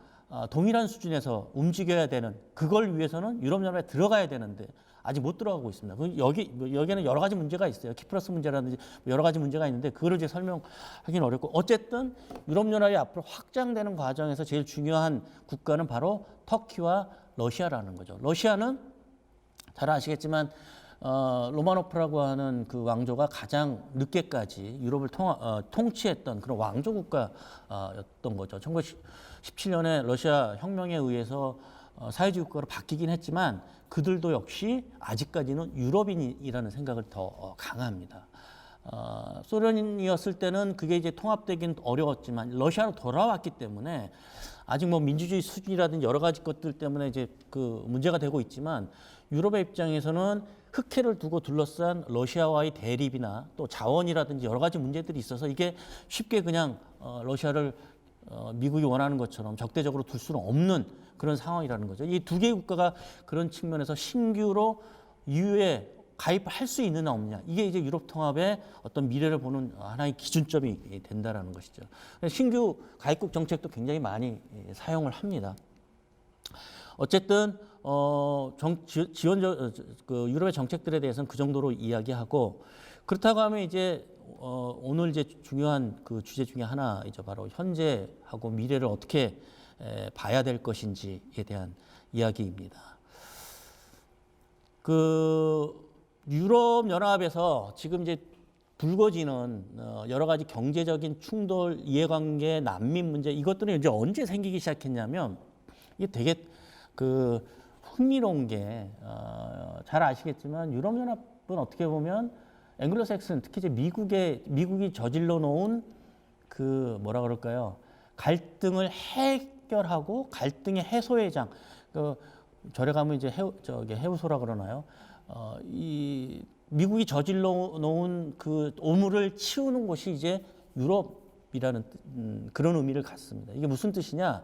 동일한 수준에서 움직여야 되는 그걸 위해서는 유럽연합에 들어가야 되는데 아직 못 들어가고 있습니다. 여기에는 여러 가지 문제가 있어요. 키프로스 문제라든지 여러 가지 문제가 있는데 그거를 이제 설명하기는 어렵고 어쨌든 유럽연합이 앞으로 확장되는 과정에서 제일 중요한 국가는 바로 터키와 러시아라는 거죠. 러시아는 잘 아시겠지만 로마노프라고 하는 그 왕조가 가장 늦게까지 유럽을 통치했던 그런 왕조 국가였던 거죠. 1917년에 러시아 혁명에 의해서 사회주의 국가로 바뀌긴 했지만 그들도 역시 아직까지는 유럽인이라는 생각을 더 강합니다. 소련이었을 때는 그게 이제 통합되긴 어려웠지만 러시아로 돌아왔기 때문에 아직 뭐 민주주의 수준이라든지 여러 가지 것들 때문에 이제 그 문제가 되고 있지만 유럽의 입장에서는 흑해를 두고 둘러싼 러시아와의 대립이나 또 자원이라든지 여러 가지 문제들이 있어서 이게 쉽게 그냥 러시아를 미국이 원하는 것처럼 적대적으로 둘 수는 없는 그런 상황이라는 거죠. 이 두 개의 국가가 그런 측면에서 신규로 EU에 가입할 수 있느냐 없느냐 이게 이제 유럽 통합의 어떤 미래를 보는 하나의 기준점이 된다라는 것이죠. 신규 가입국 정책도 굉장히 많이 사용을 합니다. 어쨌든 그 유럽의 정책들에 대해서는 그 정도로 이야기하고 그렇다고 하면 이제 오늘 이제 중요한 그 주제 중에 하나이죠. 바로 현재하고 미래를 어떻게 봐야 될 것인지에 대한 이야기입니다. 그 유럽 연합에서 지금 이제 불거지는 여러 가지 경제적인 충돌, 이해관계, 난민 문제 이것들은 이제 언제 생기기 시작했냐면 이게 되게 그 흥미로운 게 잘 아시겠지만 유럽 연합은 어떻게 보면 앵글로색슨 특히 이제 미국이 저질러 놓은 그 뭐라 그럴까요? 갈등을 해결하고 갈등의 해소의 장. 그 절에 가면 이제 해우소라 그러나요? 이 미국이 저질러 놓은 그 오물을 치우는 곳이 이제 유럽이라는 그런 의미를 갖습니다. 이게 무슨 뜻이냐?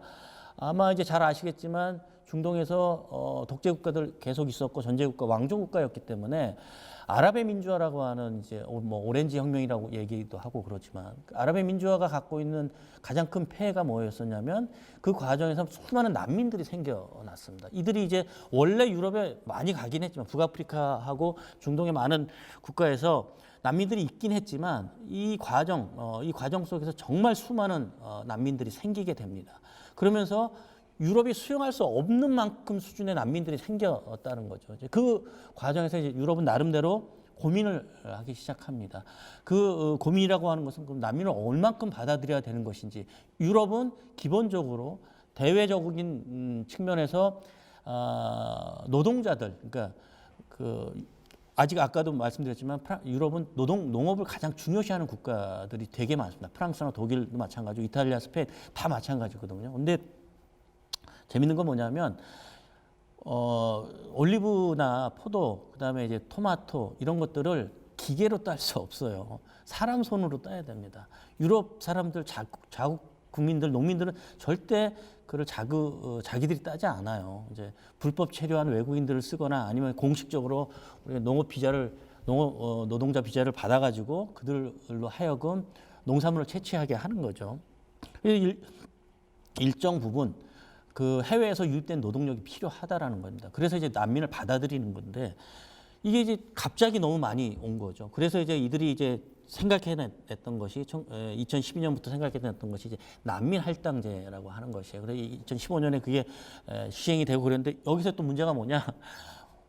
아마 이제 잘 아시겠지만 중동에서 독재 국가들 계속 있었고 전제 국가, 왕조 국가였기 때문에 아랍의 민주화라고 하는 이제 뭐 오렌지 혁명이라고 얘기도 하고 그렇지만 아랍의 민주화가 갖고 있는 가장 큰 폐해가 뭐였었냐면 그 과정에서 수많은 난민들이 생겨났습니다. 이들이 이제 원래 유럽에 많이 가긴 했지만 북아프리카하고 중동의 많은 국가에서 난민들이 있긴 했지만 이 과정 속에서 정말 수많은 난민들이 생기게 됩니다. 그러면서 유럽이 수용할 수 없는 만큼 수준의 난민들이 생겼다는 거죠. 그 과정에서 이제 유럽은 나름대로 고민을 하기 시작합니다. 그 고민이라고 하는 것은 그럼 난민을 얼만큼 받아들여야 되는 것인지 유럽은 기본적으로 대외적인 측면에서 노동자들 그러니까 그 아직 아까도 말씀드렸지만 유럽은 농업을 가장 중요시하는 국가들이 되게 많습니다. 프랑스나 독일도 마찬가지고 이탈리아, 스페인 다 마찬가지거든요. 근데 재밌는 건 뭐냐면 올리브나 포도 그다음에 이제 토마토 이런 것들을 기계로 딸 수 없어요. 사람 손으로 따야 됩니다. 유럽 사람들 자국 국민들 농민들은 절대 그걸 자기들이 따지 않아요. 이제 불법 체류한 외국인들을 쓰거나 아니면 공식적으로 우리가 노동자 비자를 받아가지고 그들로 하여금 농산물을 채취하게 하는 거죠. 일정 부분 그 해외에서 유입된 노동력이 필요하다라는 겁니다. 그래서 이제 난민을 받아들이는 건데 이게 이제 갑자기 너무 많이 온 거죠. 그래서 이제 이들이 이제 생각해냈던 것이 2012년부터 생각해냈던 것이 이제 난민 할당제라고 하는 것이에요. 그래서 2015년에 그게 시행이 되고 그랬는데 여기서 또 문제가 뭐냐?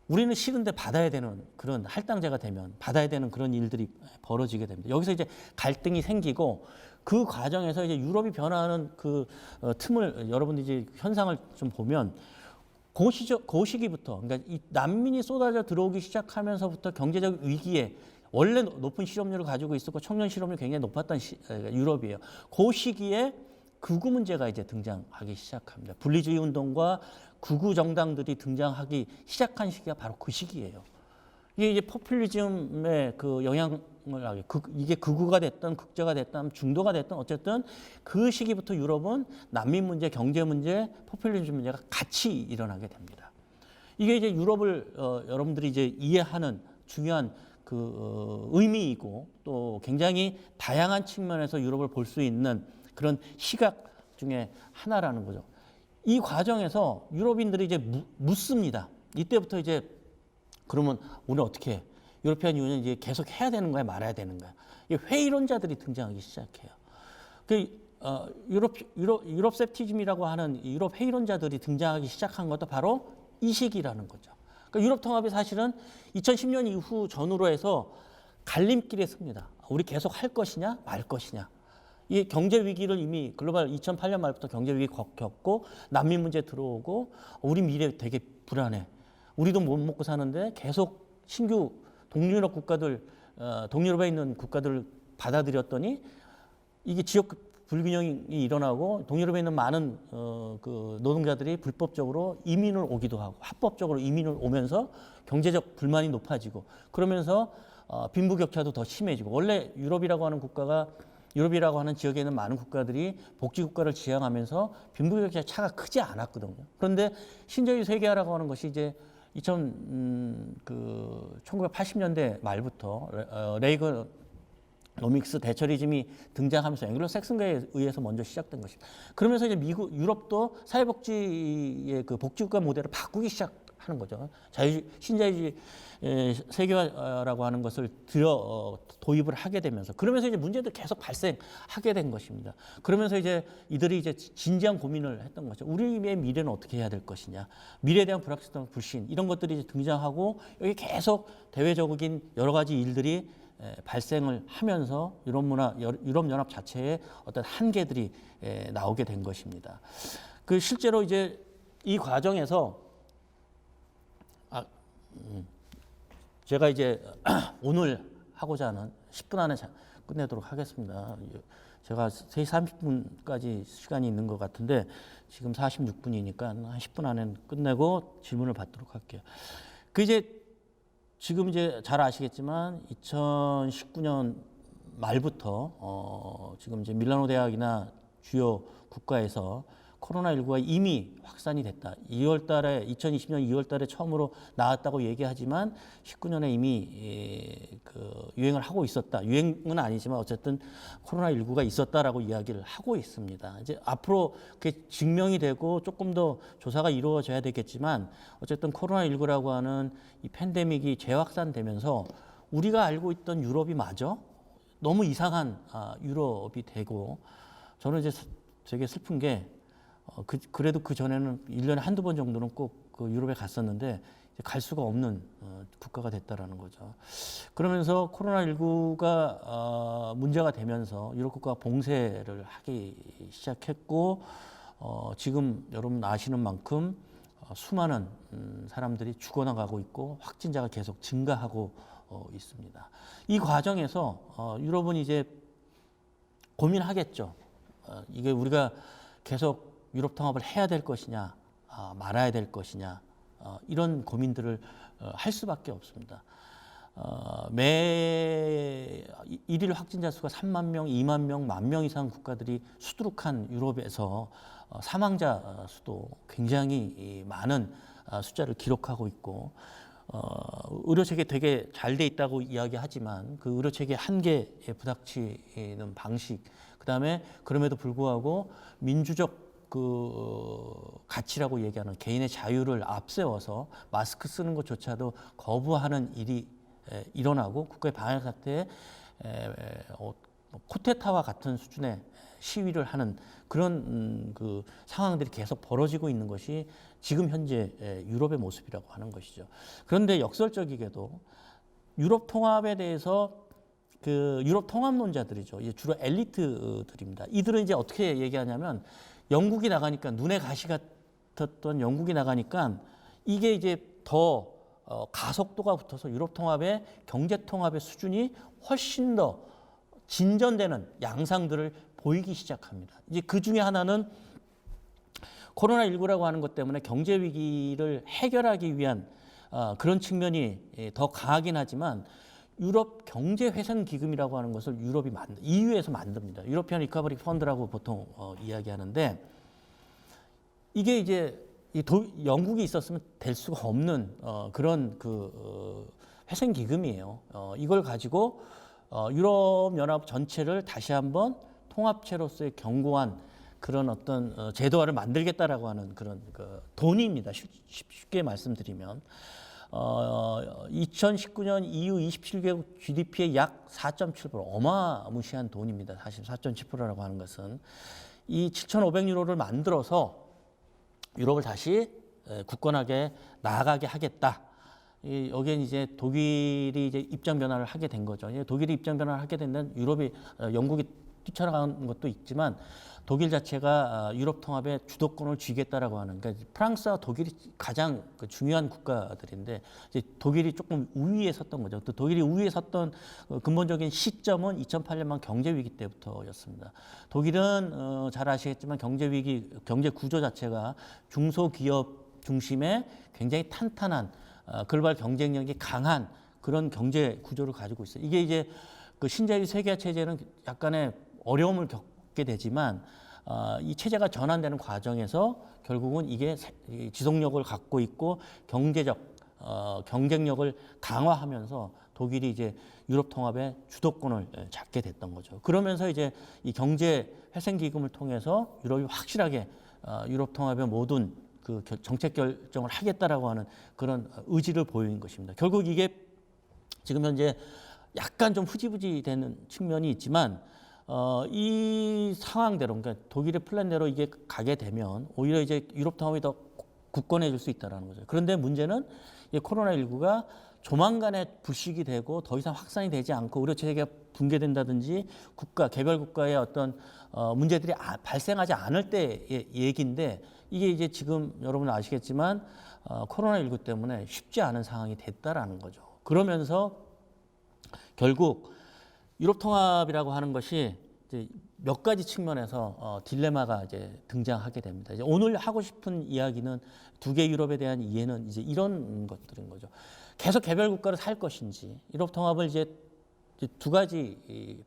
우리는 싫은데 받아야 되는 그런 할당제가 되면 받아야 되는 그런 일들이 벌어지게 됩니다. 여기서 이제 갈등이 생기고 그 과정에서 이제 유럽이 변화하는 그 틈을 여러분들이 이제 현상을 좀 보면 그 시기부터 그러니까 이 난민이 쏟아져 들어오기 시작하면서부터 경제적 위기에 원래 높은 실업률을 가지고 있었고 청년 실업률이 굉장히 높았던 유럽이에요. 그 시기에 극우 문제가 이제 등장하기 시작합니다. 분리주의 운동과 극우 정당들이 등장하기 시작한 시기가 바로 그 시기예요. 이게 이제 포퓰리즘의 그 영향을 하게 이게 극우가 됐든 극좌가 됐든 중도가 됐든 어쨌든 그 시기부터 유럽은 난민 문제, 경제 문제, 포퓰리즘 문제가 같이 일어나게 됩니다. 이게 이제 유럽을 여러분들이 이제 이해하는 중요한 그 의미이고 또 굉장히 다양한 측면에서 유럽을 볼 수 있는 그런 시각 중에 하나라는 거죠. 이 과정에서 유럽인들이 이제 묻습니다. 이때부터 이제 그러면 우리는 어떻게 해? 유로피안 유니언이 이제 계속 해야 되는 거야, 말아야 되는 거야? 이 회의론자들이 등장하기 시작해요. 유럽 셉티즘이라고 하는 유럽 회의론자들이 등장하기 시작한 것도 바로 이 시기라는 거죠. 그러니까 유럽 통합이 사실은 2010년 이후 전후로 해서 갈림길에 섭니다. 우리 계속 할 것이냐, 말 것이냐. 이 경제 위기를 이미 글로벌 2008년 말부터 경제 위기 겪고 난민 문제 들어오고 우리 미래 되게 불안해. 우리도 못 먹고 사는데 계속 신규 동유럽 국가들, 동유럽에 있는 국가들을 받아들였더니 이게 지역 불균형이 일어나고 동유럽에 있는 많은 그 노동자들이 불법적으로 이민을 오기도 하고 합법적으로 이민을 오면서 경제적 불만이 높아지고 그러면서 빈부격차도 더 심해지고 원래 유럽이라고 하는 지역에 있는 많은 국가들이 복지국가를 지향하면서 빈부격차 차가 크지 않았거든요. 그런데 신자유주의 세계화라고 하는 것이 이제 1980년대 말부터 레이거노믹스 대처리즘이 등장하면서 앵글로색슨가에 의해서 먼저 시작된 것입니다. 그러면서 이제 유럽도 사회복지의 그 복지국가 모델을 바꾸기 시작하는 거죠. 신자유주의 세계화라고 하는 것을 도입을 하게 되면서 그러면서 이제 문제도 계속 발생하게 된 것입니다. 그러면서 이제 이들이 이제 진지한 고민을 했던 거죠. 우리의 미래는 어떻게 해야 될 것이냐, 미래에 대한 불확실성, 불신 이런 것들이 이제 등장하고 여기 계속 대외적인 여러 가지 일들이 발생을 하면서 유럽연합 자체의 어떤 한계들이 나오게 된 것입니다. 그 실제로 이제 이 과정에서 제가 이제 오늘 하고자 하는 10분 안에 끝내도록 하겠습니다. 제가 3시 30분까지 시간이 있는 것 같은데 지금 46분이니까 한 10분 안에 끝내고 질문을 받도록 할게요. 지금 이제 잘 아시겠지만 2019년 말부터 지금 이제 밀라노 대학이나 주요 국가에서 코로나19가 이미 확산이 됐다. 2020년 2월 달에 처음으로 나왔다고 얘기하지만 19년에 이미 유행을 하고 있었다. 유행은 아니지만 어쨌든 코로나19가 있었다라고 이야기를 하고 있습니다. 이제 앞으로 그게 증명이 되고 조금 더 조사가 이루어져야 되겠지만 어쨌든 코로나19라고 하는 이 팬데믹이 재확산되면서 우리가 알고 있던 유럽이 마저 너무 이상한 유럽이 되고 저는 이제 되게 슬픈 게 그래도 그 전에는 1년에 한두 번 정도는 꼭 그 유럽에 갔었는데 갈 수가 없는 국가가 됐다라는 거죠. 그러면서 코로나19가 문제가 되면서 유럽 국가가 봉쇄를 하기 시작했고 지금 여러분 아시는 만큼 수많은 사람들이 죽어나가고 있고 확진자가 계속 증가하고 있습니다. 이 과정에서 유럽은 이제 고민하겠죠. 이게 우리가 계속 유럽 통합을 해야 될 것이냐, 말아야 될 것이냐, 이런 고민들을 할 수밖에 없습니다. 매 일일 확진자 수가 3만 명, 2만 명, 1만 명 이상 국가들이 수두룩한 유럽에서 사망자 수도 굉장히 많은 숫자를 기록하고 있고 의료 체계 되게 잘 돼 있다고 이야기하지만 그 의료 체계 한계에 부닥치는 방식, 그다음에 그럼에도 불구하고 민주적 가치라고 얘기하는 개인의 자유를 앞세워서 마스크 쓰는 것조차도 거부하는 일이 일어나고 국가의 방역 사태에 쿠데타와 같은 수준의 시위를 하는 그런 그 상황들이 계속 벌어지고 있는 것이 지금 현재 유럽의 모습이라고 하는 것이죠. 그런데 역설적이게도 유럽 통합에 대해서 그 유럽 통합론자들이죠. 이제 주로 엘리트들입니다. 이들은 이제 어떻게 얘기하냐면 영국이 나가니까 눈에 가시 같았던 영국이 나가니까 이게 이제 더 가속도가 붙어서 유럽 통합의 경제 통합의 수준이 훨씬 더 진전되는 양상들을 보이기 시작합니다. 이제 그 중에 하나는 코로나19라고 하는 것 때문에 경제 위기를 해결하기 위한 그런 측면이 더 강하긴 하지만 유럽 경제 회생 기금이라고 하는 것을 유럽이 EU에서 만듭니다. 유로피안 리커버리 펀드라고 보통 이야기하는데 이게 이제 영국이 있었으면 될 수가 없는 그런 회생 기금이에요. 이걸 가지고 유럽 연합 전체를 다시 한번 통합체로서의 견고한 그런 어떤 제도화를 만들겠다라고 하는 그런 돈입니다. 쉽게 말씀드리면 2019년 EU 27개국 GDP의 약 4.7% 어마무시한 돈입니다. 사실 4.7%라고 하는 것은 이 7,500유로를 만들어서 유럽을 다시 굳건하게 나아가게 하겠다. 여기엔 이제 독일이 이제 입장 변화를 하게 된 거죠. 독일이 입장 변화를 하게 되면 유럽이 영국이 뛰쳐나가는 것도 있지만 독일 자체가 유럽 통합의 주도권을 쥐겠다라고 하는, 그러니까 프랑스와 독일이 가장 중요한 국가들인데 이제 독일이 조금 우위에 섰던 거죠. 또 독일이 우위에 섰던 근본적인 시점은 2008년만 경제 위기 때부터였습니다. 독일은 잘 아시겠지만 경제 위기, 경제 구조 자체가 중소기업 중심의 굉장히 탄탄한 글로벌 경쟁력이 강한 그런 경제 구조를 가지고 있어요. 이게 이제 그 신자유주의 세계화 체제는 약간의 어려움을 겪게 되지만 이 체제가 전환되는 과정에서 결국은 이게 지속력을 갖고 있고 경제적 경쟁력을 강화하면서 독일이 이제 유럽 통합의 주도권을 잡게 됐던 거죠. 그러면서 이제 이 경제 회생 기금을 통해서 유럽이 확실하게 유럽 통합의 모든 그 정책 결정을 하겠다라고 하는 그런 의지를 보인 것입니다. 결국 이게 지금 현재 약간 좀 흐지부지 되는 측면이 있지만 이 상황대로, 그러니까 독일의 플랜대로 이게 가게 되면 오히려 이제 유럽 통합이 더 굳건해질 수 있다는 거죠. 그런데 문제는 이 코로나19가 조만간에 불식이 되고 더 이상 확산이 되지 않고 의료 체계가 붕괴된다든지 개별 국가의 어떤 문제들이 발생하지 않을 때의 얘기인데 이게 이제 지금 여러분 아시겠지만 코로나19 때문에 쉽지 않은 상황이 됐다라는 거죠. 그러면서 결국 유럽 통합이라고 하는 것이 이제 몇 가지 측면에서 딜레마가 이제 등장하게 됩니다. 이제 오늘 하고 싶은 이야기는 두 개 유럽에 대한 이해는 이제 이런 것들인 거죠. 계속 개별 국가를 살 것인지, 유럽 통합을 이제 두 가지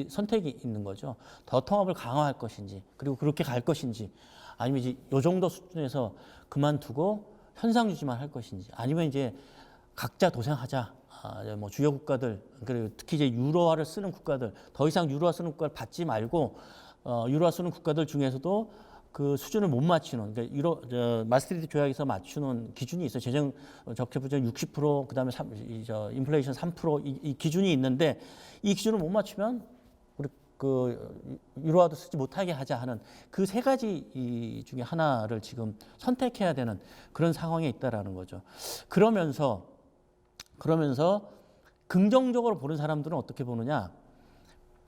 선택이 있는 거죠. 더 통합을 강화할 것인지, 그리고 그렇게 갈 것인지, 아니면 이제 요 정도 수준에서 그만두고 현상 유지만 할 것인지, 아니면 이제 각자 도생하자. 뭐 주요 국가들, 그리고 특히 이제 유로화를 쓰는 국가들, 더 이상 유로화 쓰는 국가를 받지 말고 유로화 쓰는 국가들 중에서도 그 수준을 못 맞추는, 그러니까 마스트리트 조약에서 맞추는 기준이 있어요. 재정 적재 부정 60%, 그다음에 인플레이션 3% 이 기준이 있는데 이 기준을 못 맞추면 우리 그 유로화도 쓰지 못하게 하자 하는 그 세 가지 중에 하나를 지금 선택해야 되는 그런 상황에 있다라는 거죠. 그러면서 긍정적으로 보는 사람들은 어떻게 보느냐?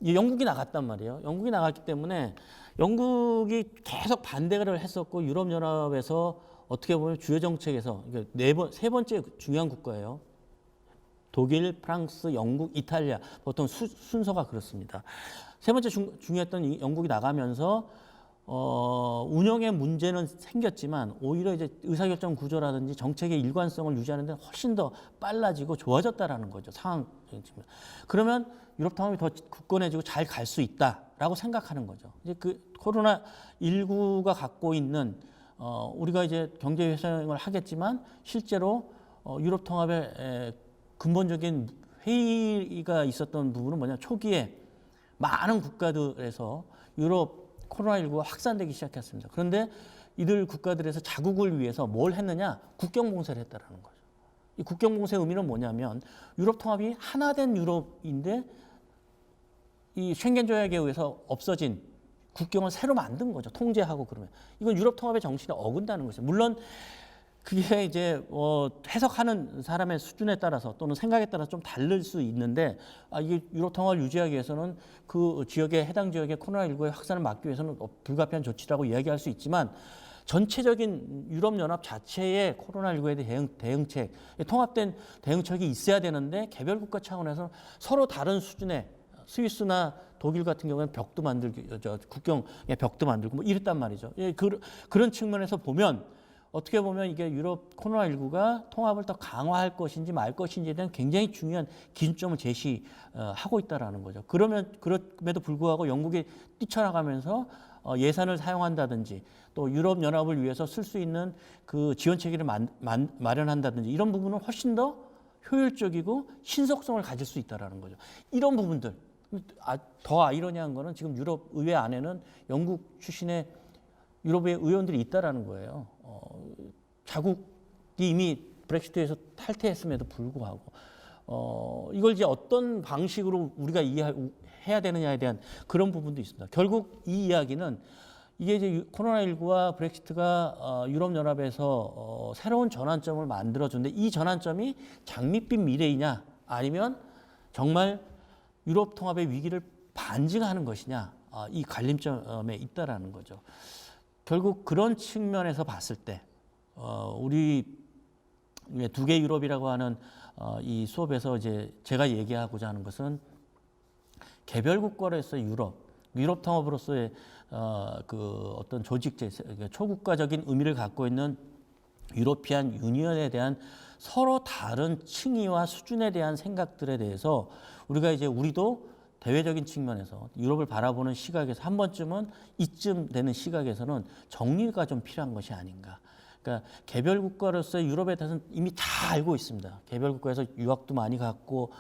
영국이 나갔단 말이에요. 영국이 나갔기 때문에 영국이 계속 반대를 했었고 유럽연합에서 어떻게 보면 주요 정책에서 세 번째 중요한 국가예요. 독일, 프랑스, 영국, 이탈리아 보통 순서가 그렇습니다. 세 번째 중요했던 영국이 나가면서 운영의 문제는 생겼지만 오히려 이제 의사결정 구조라든지 정책의 일관성을 유지하는 데 훨씬 더 빨라지고 좋아졌다라는 거죠. 상황. 그러면 유럽 통합이 더 굳건해지고 잘 갈 수 있다라고 생각하는 거죠. 이제 그 코로나 19가 갖고 있는 우리가 이제 경제 회생을 하겠지만 실제로 유럽 통합의 근본적인 회의가 있었던 부분은 뭐냐? 초기에 많은 국가들에서 유럽 코로나19가 확산되기 시작했습니다. 그런데 이들 국가들에서 자국을 위해서 뭘 했느냐? 국경 봉쇄를 했다라는 거죠. 이 국경 봉쇄의 의미는 뭐냐면 유럽 통합이 하나된 유럽인데 이 쉥겐 조약에 의해서 없어진 국경을 새로 만든 거죠. 통제하고 그러면 이건 유럽 통합의 정신에 어긋나는 거죠. 물론 그게 이제 해석하는 사람의 수준에 따라서 또는 생각에 따라서 좀 다를 수 있는데 이게 유럽 통합을 유지하기 위해서는 그 지역에 해당 지역의 코로나19의 확산을 막기 위해서는 불가피한 조치라고 이야기할 수 있지만 전체적인 유럽 연합 자체의 코로나19에 대응책, 통합된 대응책이 있어야 되는데 개별 국가 차원에서 서로 다른 수준의 스위스나 독일 같은 경우는 벽도 만들고 국경에 벽도 만들고 뭐 이랬단 말이죠. 그런 측면에서 보면 어떻게 보면 이게 유럽 코로나19가 통합을 더 강화할 것인지 말 것인지에 대한 굉장히 중요한 기준점을 제시하고 있다라는 거죠. 그럼에도 불구하고 영국이 뛰쳐나가면서 예산을 사용한다든지 또 유럽 연합을 위해서 쓸 수 있는 그 지원 체계를 마련한다든지 이런 부분은 훨씬 더 효율적이고 신속성을 가질 수 있다라는 거죠. 이런 부분들 더 아이러니한 거는 지금 유럽 의회 안에는 영국 출신의 유럽의 의원들이 있다라는 거예요. 자국이 이미 브렉시트에서 탈퇴했음에도 불구하고 이걸 이제 어떤 방식으로 우리가 이해해야 되느냐에 대한 그런 부분도 있습니다. 결국 이 이야기는 이게 이제 코로나19와 브렉시트가 유럽연합에서 새로운 전환점을 만들어주는데 이 전환점이 장밋빛 미래이냐 아니면 정말 유럽 통합의 위기를 반증하는 것이냐 이 갈림점에 있다라는 거죠. 결국 그런 측면에서 봤을 때 우리 두 개 유럽이라고 하는 이 수업에서 이제 제가 얘기하고자 하는 것은 개별 국가로서의 유럽 통합으로서의 그 어떤 조직제 초국가적인 의미를 갖고 있는 유로피안 유니언에 대한 서로 다른 층위와 수준에 대한 생각들에 대해서 우리가 이제 우리도 대외적인 측면에서 유럽을 바라보는 시각에서 한 번쯤은 이쯤 되는 시각에서는 정리가 좀 필요한 것이 아닌가. 그러니까 개별 국가로서의 유럽에 대해서는 이미 다 알고 있습니다. 개별 국가에서 유학도 많이 갔고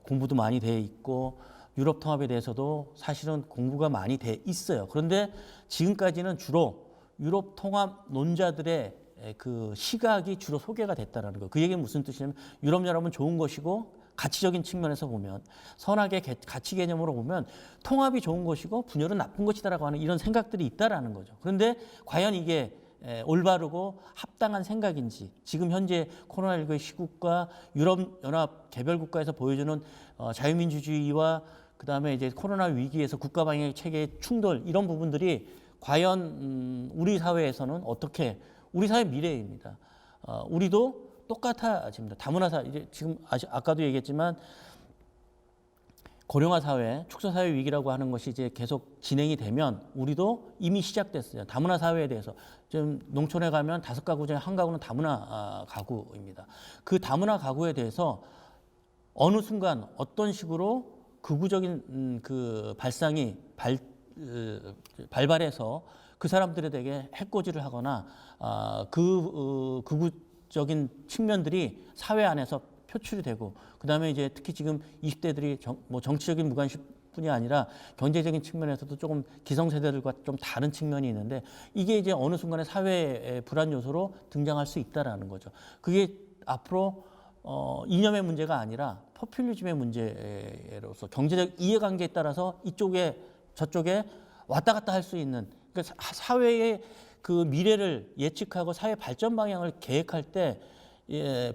공부도 많이 돼 있고 유럽 통합에 대해서도 사실은 공부가 많이 돼 있어요. 그런데 지금까지는 주로 유럽 통합 논자들의 그 시각이 주로 소개가 됐다라는 거. 그 얘기는 무슨 뜻이냐면 유럽 연합은 좋은 것이고 가치적인 측면에서 보면 선악의 가치 개념으로 보면 통합이 좋은 것이고 분열은 나쁜 것이다라고 하는 이런 생각들이 있다라는 거죠. 그런데 과연 이게 올바르고 합당한 생각인지 지금 현재 코로나19의 시국과 유럽연합 개별 국가에서 보여주는 자유민주주의와 그다음에 이제 코로나 위기에서 국가 방역 체계의 충돌 이런 부분들이 과연 우리 사회에서는 어떻게 우리 사회 미래입니다. 우리도 똑같아집니다. 다문화 사회 이제 지금 아까도 얘기했지만 고령화 사회, 축소 사회 위기라고 하는 것이 이제 계속 진행이 되면 우리도 이미 시작됐어요. 다문화 사회에 대해서 좀 농촌에 가면 5가구 중에 1가구는 다문화 가구입니다. 그 다문화 가구에 대해서 어느 순간 어떤 식으로 극우적인 그 발상이 발발해서 그 사람들에게 해코지를 하거나 극우적인 측면들이 사회 안에서 표출이 되고 그다음에 이제 특히 지금 20대들이 정치적인 무관심뿐이 아니라 경제적인 측면에서도 조금 기성세대들과 좀 다른 측면이 있는데 이게 이제 어느 순간에 사회의 불안 요소로 등장할 수 있다라는 거죠. 그게 앞으로 이념의 문제가 아니라 포퓰리즘의 문제로서 경제적 이해관계에 따라서 이쪽에 저쪽에 왔다 갔다 할 수 있는 그러니까 사회의 그 미래를 예측하고 사회 발전 방향을 계획할 때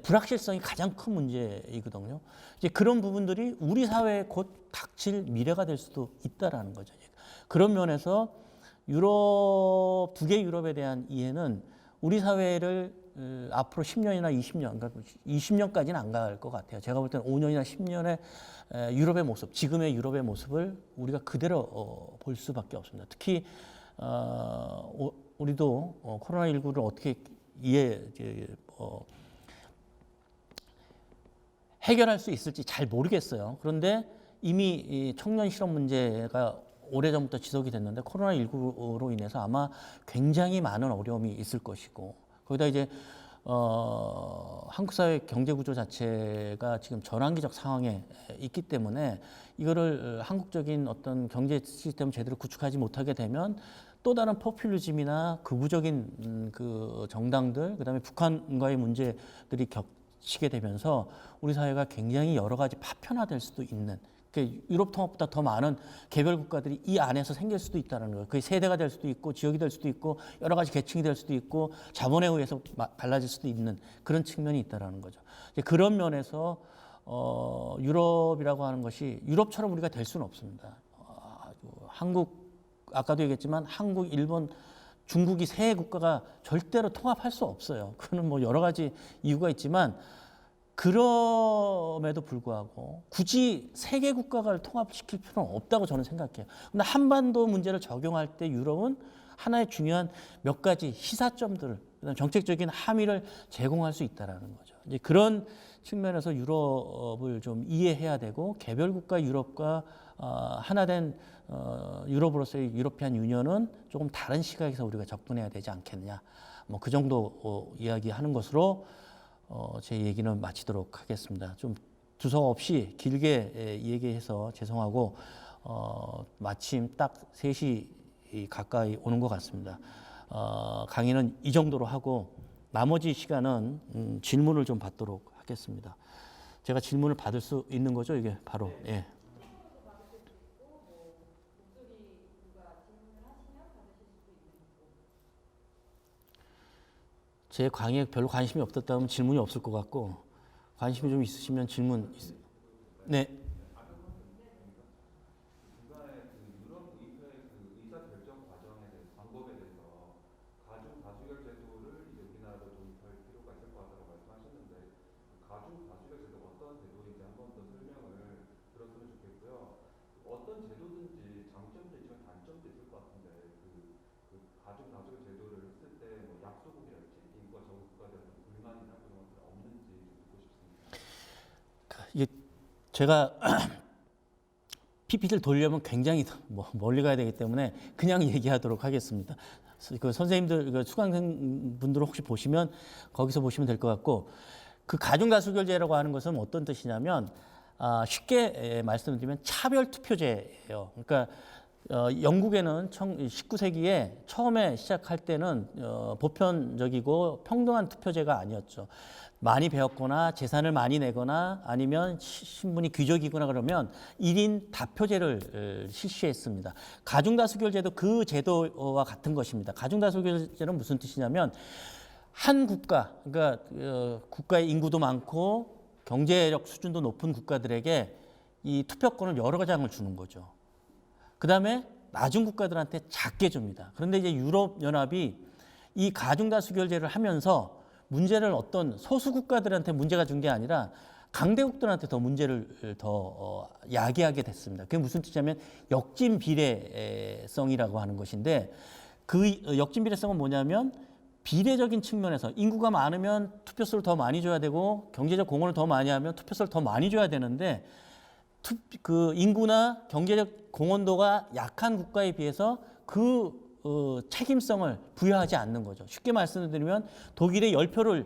불확실성이 가장 큰 문제이거든요. 이제 그런 부분들이 우리 사회에 곧 닥칠 미래가 될 수도 있다라는 거죠. 그런 면에서 두 개 유럽에 대한 이해는 우리 사회를 앞으로 10년이나 20년, 그러니까 20년까지는 안 갈 것 같아요. 제가 볼 때는 5년이나 10년의 유럽의 모습, 지금의 유럽의 모습을 우리가 그대로 볼 수밖에 없습니다. 특히 우리도 코로나19를 어떻게 해결할 수 있을지 잘 모르겠어요. 그런데 이미 이 청년 실업 문제가 오래전부터 지속이 됐는데 코로나19로 인해서 아마 굉장히 많은 어려움이 있을 것이고 거기다 이제 한국 사회 경제 구조 자체가 지금 전환기적 상황에 있기 때문에 이거를 한국적인 어떤 경제 시스템을 제대로 구축하지 못하게 되면 또 다른 포퓰리즘이나 극우적인 그 정당들 그다음에 북한과의 문제들이 겹치게 되면서 우리 사회가 굉장히 여러 가지 파편화될 수도 있는 유럽 통합보다 더 많은 개별 국가들이 이 안에서 생길 수도 있다는 거예요. 그게 세대가 될 수도 있고 지역이 될 수도 있고 여러 가지 계층이 될 수도 있고 자본에 의해서 갈라질 수도 있는 그런 측면이 있다는 거죠. 이제 그런 면에서 유럽이라고 하는 것이 유럽처럼 우리가 될 수는 없습니다. 한국 아까도 얘기했지만 한국, 일본, 중국이 세 국가가 절대로 통합할 수 없어요. 그거는 뭐 여러 가지 이유가 있지만 그럼에도 불구하고 굳이 세계 국가를 통합시킬 필요는 없다고 저는 생각해요. 근데 한반도 문제를 적용할 때 유럽은 하나의 중요한 몇 가지 시사점들을 그다음 정책적인 함의를 제공할 수 있다라는 거죠. 이제 그런 측면에서 유럽을 좀 이해해야 되고 개별 국가 유럽과 하나된 유럽으로서의 유러피안 유니언은 조금 다른 시각에서 우리가 접근해야 되지 않겠느냐. 뭐 그 정도 이야기하는 것으로 제 얘기는 마치도록 하겠습니다. 좀 두서 없이 길게 얘기해서 죄송하고 마침 딱 3시 가까이 오는 것 같습니다. 강의는 이 정도로 하고 나머지 시간은 질문을 좀 받도록 하겠습니다. 제가 질문을 받을 수 있는 거죠? 이게 바로. 예. 제 강의에 별로 관심이 없었다면 질문이 없을 것 같고 관심이 좀 있으시면 질문. 네. 이게 제가 PPT를 돌려면 굉장히 멀리 가야 되기 때문에 그냥 얘기하도록 하겠습니다. 그 선생님들, 수강생 분들은 혹시 보시면 거기서 보시면 될 것 같고 그 가중다수결제라고 하는 것은 어떤 뜻이냐면 쉽게 말씀드리면 차별 투표제예요. 그러니까 영국에는 19세기에 처음에 시작할 때는 보편적이고 평등한 투표제가 아니었죠. 많이 배웠거나 재산을 많이 내거나 아니면 신분이 귀족이거나 그러면 1인 다표제를 실시했습니다. 가중다수결제도 그 제도와 같은 것입니다. 가중다수결제는 무슨 뜻이냐면 한 국가, 그러니까 국가의 인구도 많고 경제력 수준도 높은 국가들에게 이 투표권을 여러 장을 주는 거죠. 그 다음에 낮은 국가들한테 작게 줍니다. 그런데 이제 유럽연합이 이 가중다수결제를 하면서 문제를 어떤 소수 국가들한테 문제가 준 게 아니라 강대국들한테 더 문제를 더 야기하게 됐습니다. 그게 무슨 뜻이냐면 역진 비례성이라고 하는 것인데 그 역진 비례성은 뭐냐면 비례적인 측면에서 인구가 많으면 투표수를 더 많이 줘야 되고 경제적 공헌을 더 많이 하면 투표수를 더 많이 줘야 되는데 그 인구나 경제적 공헌도가 약한 국가에 비해서 그 책임성을 부여하지 않는 거죠. 쉽게 말씀드리면 독일에 10표를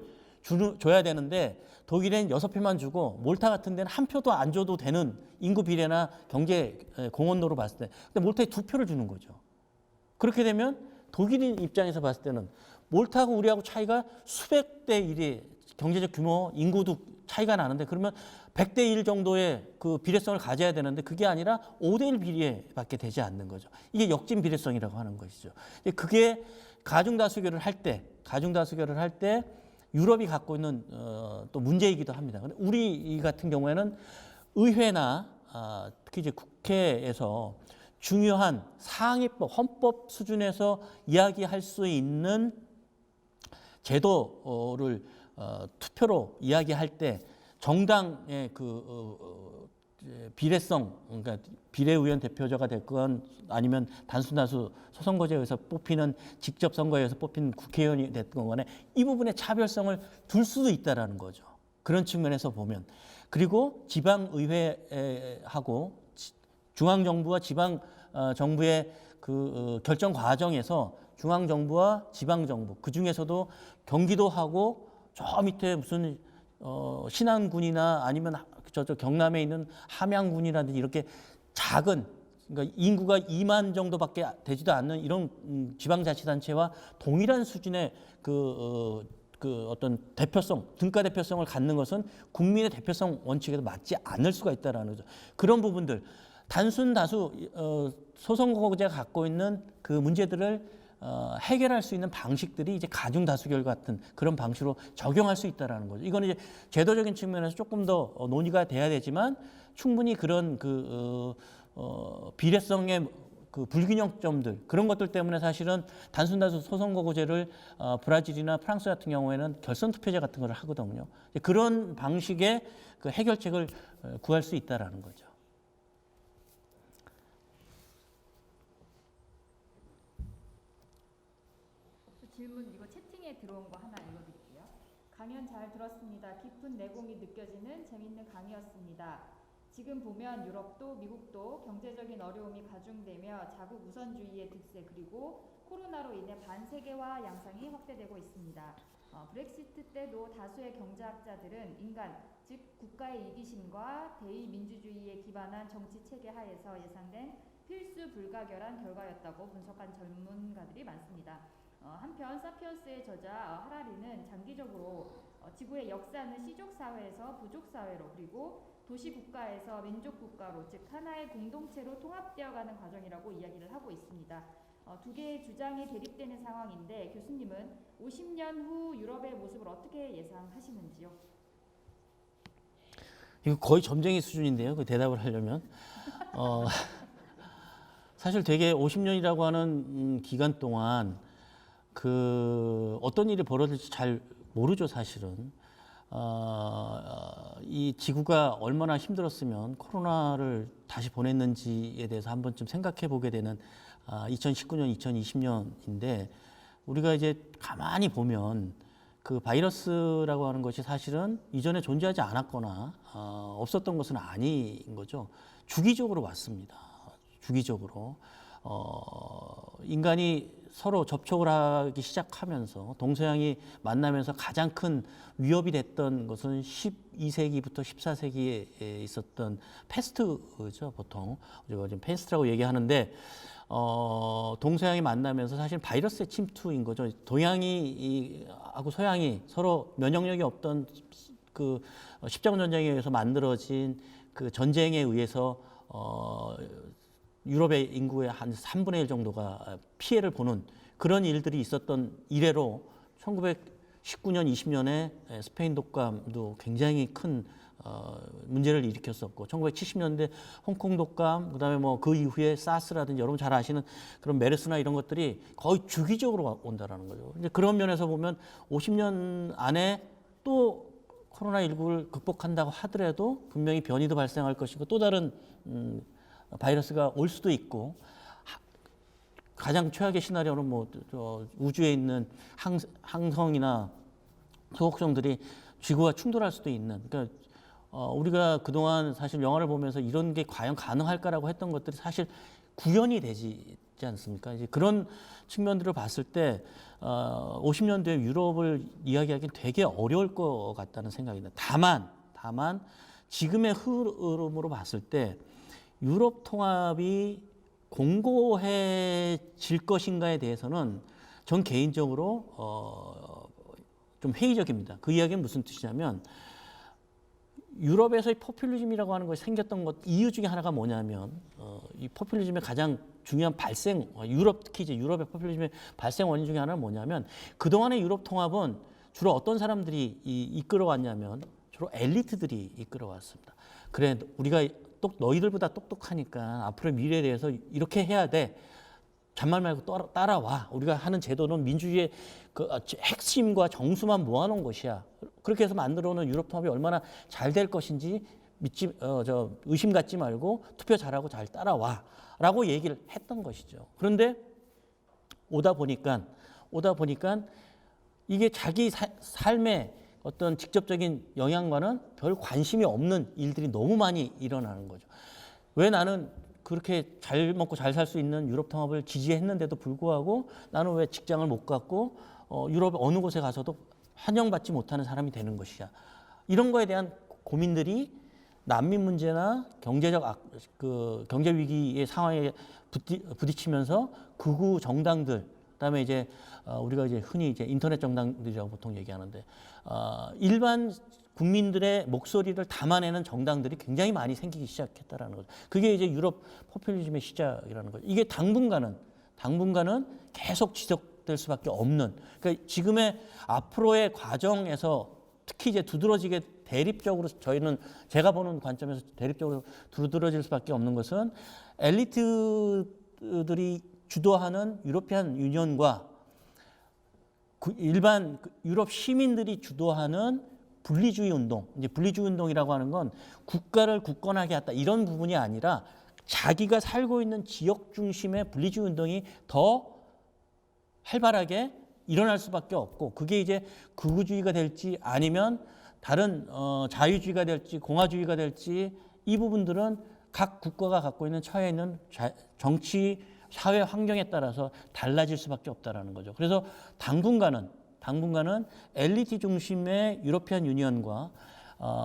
줘야 되는데 독일엔 6표만 주고 몰타 같은 데는 한 표도 안 줘도 되는 인구 비례나 경제 공헌도로 봤을 때 근데 몰타에 2표를 주는 거죠. 그렇게 되면 독일인 입장에서 봤을 때는 몰타하고 우리하고 차이가 수백 대 1이 경제적 규모, 인구도 차이가 나는데 그러면 100대 1 정도의 그 비례성을 가져야 되는데 그게 아니라 5대 1 비례밖에 되지 않는 거죠. 이게 역진 비례성이라고 하는 것이죠. 그게 가중다수결을 할 때 유럽이 갖고 있는 또 문제이기도 합니다. 근데 우리 같은 경우에는 의회나 특히 이제 국회에서 중요한 상위법, 헌법 수준에서 이야기할 수 있는 제도를 투표로 이야기할 때 정당의 비례성, 그러니까 비례의원 대표자가 됐건 아니면 단순다수 소선거제에 의해서 뽑히는 직접 선거에 의해서 뽑힌 국회의원이 됐건 간에 이 부분에 차별성을 둘 수도 있다라는 거죠. 그런 측면에서 보면. 그리고 지방의회하고 중앙정부와 지방정부의 결정 과정에서 중앙정부와 지방정부, 그중에서도 경기도하고 저 밑에 무슨 신안군이나 아니면 저쪽 경남에 있는 함양군이라든지 이렇게 작은, 그러니까 인구가 2만 정도밖에 되지도 않는 이런 지방자치단체와 동일한 수준의 어떤 대표성, 등가 대표성을 갖는 것은 국민의 대표성 원칙에도 맞지 않을 수가 있다라는 거죠. 그런 부분들, 단순 다수 소선거제가 갖고 있는 그 문제들을 해결할 수 있는 방식들이 이제 가중 다수결 같은 그런 방식으로 적용할 수 있다라는 거죠. 이거는 이제 제도적인 측면에서 조금 더 논의가 돼야 되지만 충분히 그런 비례성의 불균형점들, 그런 것들 때문에 사실은 단순 다수 소선거제를 브라질이나 프랑스 같은 경우에는 결선 투표제 같은 걸 하거든요. 그런 방식의 그 해결책을 구할 수 있다라는 거죠. 질문 이거 채팅에 들어온 거 하나 읽어드릴게요. 강연 잘 들었습니다. 깊은 내공이 느껴지는 재밌는 강의였습니다. 지금 보면 유럽도 미국도 경제적인 어려움이 가중되며 자국 우선주의의 득세 그리고 코로나로 인해 반세계화 양상이 확대되고 있습니다. 브렉시트 때도 다수의 경제학자들은 인간, 즉 국가의 이기심과 대의민주주의에 기반한 정치 체계 하에서 예상된 필수 불가결한 결과였다고 분석한 전문가들이 많습니다. 한편 사피언스의 저자 하라리는 장기적으로 지구의 역사는 시족사회에서 부족사회로 그리고 도시국가에서 민족국가로 즉 하나의 공동체로 통합되어가는 과정이라고 이야기를 하고 있습니다. 두 개의 주장이 대립되는 상황인데 교수님은 50년 후 유럽의 모습을 어떻게 예상하시는지요? 이거 거의 점쟁이 수준인데요. 그 대답을 하려면. 사실 되게 50년이라고 하는 기간 동안 어떤 일이 벌어질지 잘 모르죠, 사실은. 이 지구가 얼마나 힘들었으면 코로나를 다시 보냈는지에 대해서 한 번쯤 생각해 보게 되는 2019년, 2020년인데 우리가 이제 가만히 보면 그 바이러스라고 하는 것이 사실은 이전에 존재하지 않았거나 없었던 것은 아닌 거죠. 주기적으로 왔습니다. 주기적으로. 인간이 서로 접촉을 하기 시작하면서 동서양이 만나면서 가장 큰 위협이 됐던 것은 12세기부터 14세기에 있었던 패스트죠, 보통. 우리가 지금 패스트라고 얘기하는데 동서양이 만나면서 사실 바이러스의 침투인 거죠. 동양이하고 서양이 서로 면역력이 없던 그 십자군 전쟁에 의해서 만들어진 그 전쟁에 의해서 유럽의 인구의 한 3분의 1 정도가 피해를 보는 그런 일들이 있었던 이래로 1919년, 20년에 스페인 독감도 굉장히 큰 문제를 일으켰었고 1970년대 홍콩 독감, 그다음에 뭐 그 이후에 사스라든지 여러분 잘 아시는 그런 메르스나 이런 것들이 거의 주기적으로 온다라는 거죠. 이제 그런 면에서 보면 50년 안에 또 코로나19를 극복한다고 하더라도 분명히 변이도 발생할 것이고 또 다른 바이러스가 올 수도 있고 가장 최악의 시나리오는 뭐 우주에 있는 항성이나 소속성들이 지구와 충돌할 수도 있는. 그러니까 우리가 그동안 사실 영화를 보면서 이런 게 과연 가능할까라고 했던 것들이 사실 구현이 되지 않습니까? 이제 그런 측면들을 봤을 때 50년대 유럽을 이야기하기는 되게 어려울 것 같다는 생각이 듭니다. 다만 지금의 흐름으로 봤을 때 유럽 통합이 공고해질 것인가에 대해서는 전 개인적으로 좀 회의적입니다. 그 이야기는 무슨 뜻이냐면 유럽에서의 포퓰리즘이라고 하는 것이 생겼던 것 이유 중에 하나가 뭐냐면 이 포퓰리즘의 가장 중요한 발생 유럽 특히 이제 유럽의 포퓰리즘의 발생 원인 중에 하나는 뭐냐면 그동안의 유럽 통합은 주로 어떤 사람들이 이끌어왔냐면 주로 엘리트들이 이끌어왔습니다. 그래 우리가 너희들보다 똑똑하니까 앞으로 미래에 대해서 이렇게 해야 돼. 잔말 말고 따라와. 우리가 하는 제도는 민주주의의 그 핵심과 정수만 모아놓은 것이야. 그렇게 해서 만들어놓은 유럽 통합이 얼마나 잘 될 것인지 의심 갖지 말고 투표 잘하고 잘 따라와라고 얘기를 했던 것이죠. 그런데 오다 보니까 이게 자기 삶의 어떤 직접적인 영향과는 별 관심이 없는 일들이 너무 많이 일어나는 거죠. 왜 나는 그렇게 잘 먹고 잘 살 수 있는 유럽 통합을 지지했는데도 불구하고 나는 왜 직장을 못 갖고 유럽 어느 곳에 가서도 환영받지 못하는 사람이 되는 것이야. 이런 거에 대한 고민들이 난민 문제나 경제 위기의 상황에 부딪히면서 극우 정당들, 그다음에 이제 우리가 이제 흔히 이제 인터넷 정당들이라고 보통 얘기하는데 일반 국민들의 목소리를 담아내는 정당들이 굉장히 많이 생기기 시작했다라는 거죠. 그게 이제 유럽 포퓰리즘의 시작이라는 거죠. 이게 당분간은 계속 지속될 수밖에 없는. 그러니까 지금의 앞으로의 과정에서 특히 이제 두드러지게 대립적으로 제가 보는 관점에서 대립적으로 두드러질 수밖에 없는 것은 엘리트들이 주도하는 유로피안 유니언과 일반 유럽 시민들이 주도하는 분리주의 운동, 이제 분리주의 운동이라고 하는 건 국가를 굳건하게 했다 이런 부분이 아니라 자기가 살고 있는 지역 중심의 분리주의 운동이 더 활발하게 일어날 수밖에 없고 그게 이제 극우주의가 될지 아니면 다른 자유주의가 될지 공화주의가 될지 이 부분들은 각 국가가 갖고 있는 처해 있는 정치 사회 환경에 따라서 달라질 수밖에 없다라는 거죠. 그래서 당분간은 엘리트 중심의 유로피안 유니언과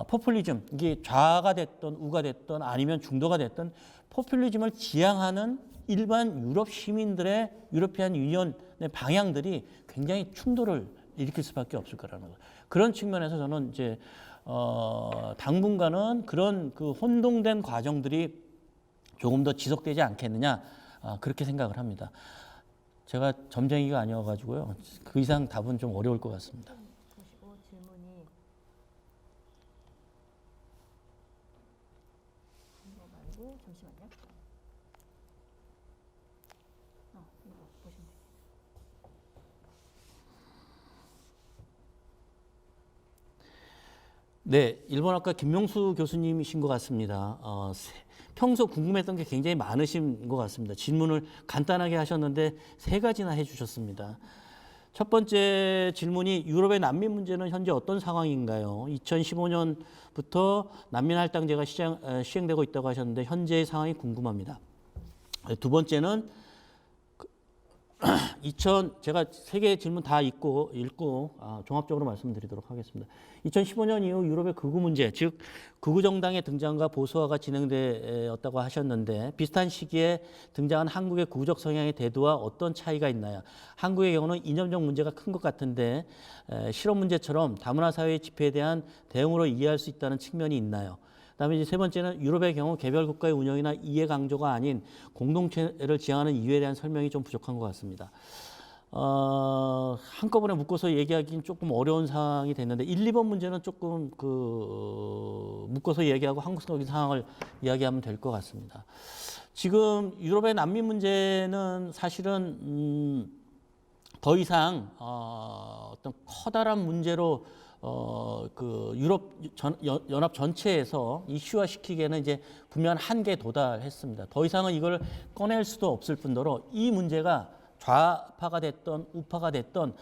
포퓰리즘, 이게 좌가 됐던 우가 됐던 아니면 중도가 됐던 포퓰리즘을 지향하는 일반 유럽 시민들의 유로피안 유니언의 방향들이 굉장히 충돌을 일으킬 수밖에 없을 거라는 거죠. 그런 측면에서 저는 이제 당분간은 그런 그 혼동된 과정들이 조금 더 지속되지 않겠느냐 그렇게 생각을 합니다. 제가 점쟁이가 아니어가지고요. 그 이상 답은 좀 어려울 것 같습니다. 보시고 질문이 이거 말고 잠시만요. 이거 보시면 돼요. 네, 일본학과 김명수 교수님이신 것 같습니다. 평소 궁금했던 게 굉장히 많으신 것 같습니다. 질문을 간단하게 하셨는데 3가지나 해주셨습니다. 첫 번째 질문이 유럽의 난민 문제는 현재 어떤 상황인가요? 2015년부터 난민 할당제가 시행되고 있다고 하셨는데 현재의 상황이 궁금합니다. 두 번째는 제가 3개의 질문 다 읽고 종합적으로 말씀드리도록 하겠습니다. 2015년 이후 유럽의 극우 문제, 즉 극우 정당의 등장과 보수화가 진행되었다고 하셨는데 비슷한 시기에 등장한 한국의 극우적 성향의 대두와 어떤 차이가 있나요? 한국의 경우는 이념적 문제가 큰 것 같은데 실업 문제처럼 다문화 사회의 집회에 대한 대응으로 이해할 수 있다는 측면이 있나요? 그다음에 이제 3번째는 유럽의 경우 개별 국가의 운영이나 이해 강조가 아닌 공동체를 지향하는 이유에 대한 설명이 좀 부족한 것 같습니다. 한꺼번에 묶어서 얘기하기는 조금 어려운 상황이 됐는데 1, 2번 문제는 조금 묶어서 얘기하고 한국적인 상황을 이야기하면 될 것 같습니다. 지금 유럽의 난민 문제는 사실은 더 이상 어떤 커다란 문제로 유럽 연합 전체에서 이슈화 시키기에는 이제 분명한 한계에 도달했습니다. 더 이상은 이걸 꺼낼 수도 없을 뿐더러 이 문제가 좌파가 됐던 우파가 됐던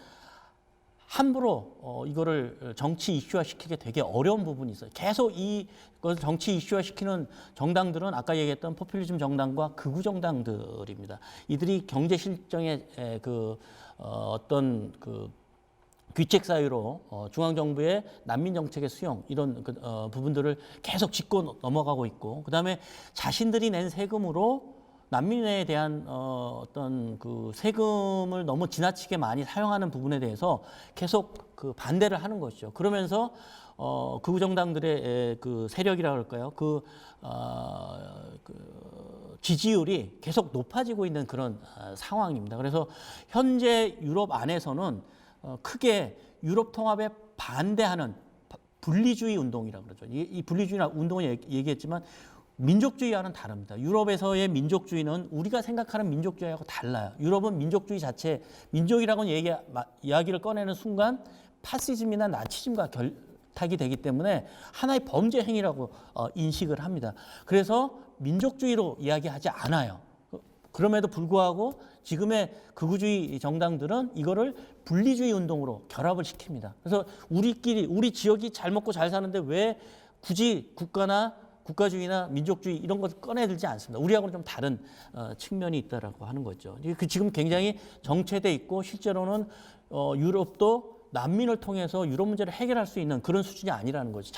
함부로 이거를 정치 이슈화 시키기 되게 어려운 부분이 있어요. 계속 이걸 정치 이슈화 시키는 정당들은 아까 얘기했던 포퓰리즘 정당과 극우 정당들입니다. 이들이 경제 실정의 어떤 귀책 사유로 중앙정부의 난민 정책의 수용 이런 부분들을 계속 짚고 넘어가고 있고 그다음에 자신들이 낸 세금으로 난민에 대한 어떤 그 세금을 너무 지나치게 많이 사용하는 부분에 대해서 계속 반대를 하는 것이죠. 그러면서 극우 정당들의 그 세력이라고 할까요? 지지율이 계속 높아지고 있는 그런 상황입니다. 그래서 현재 유럽 안에서는 크게 유럽 통합에 반대하는 분리주의 운동이라고 그러죠. 이 분리주의 운동을 얘기했지만 민족주의와는 다릅니다. 유럽에서의 민족주의는 우리가 생각하는 민족주의하고 달라요. 유럽은 민족주의 자체, 민족이라고는 이야기를 꺼내는 순간 파시즘이나 나치즘과 결탁이 되기 때문에 하나의 범죄 행위라고 인식을 합니다. 그래서 민족주의로 이야기하지 않아요. 그럼에도 불구하고 지금의 극우주의 정당들은 이거를 분리주의 운동으로 결합을 시킵니다. 그래서 우리 지역이 잘 먹고 잘 사는데 왜 굳이 국가주의나 민족주의 이런 것을 꺼내들지 않습니다. 우리하고는 좀 다른 측면이 있다라고 하는 거죠. 지금 굉장히 정체돼 있고 실제로는 유럽도 난민을 통해서 유럽 문제를 해결할 수 있는 그런 수준이 아니라는 거죠.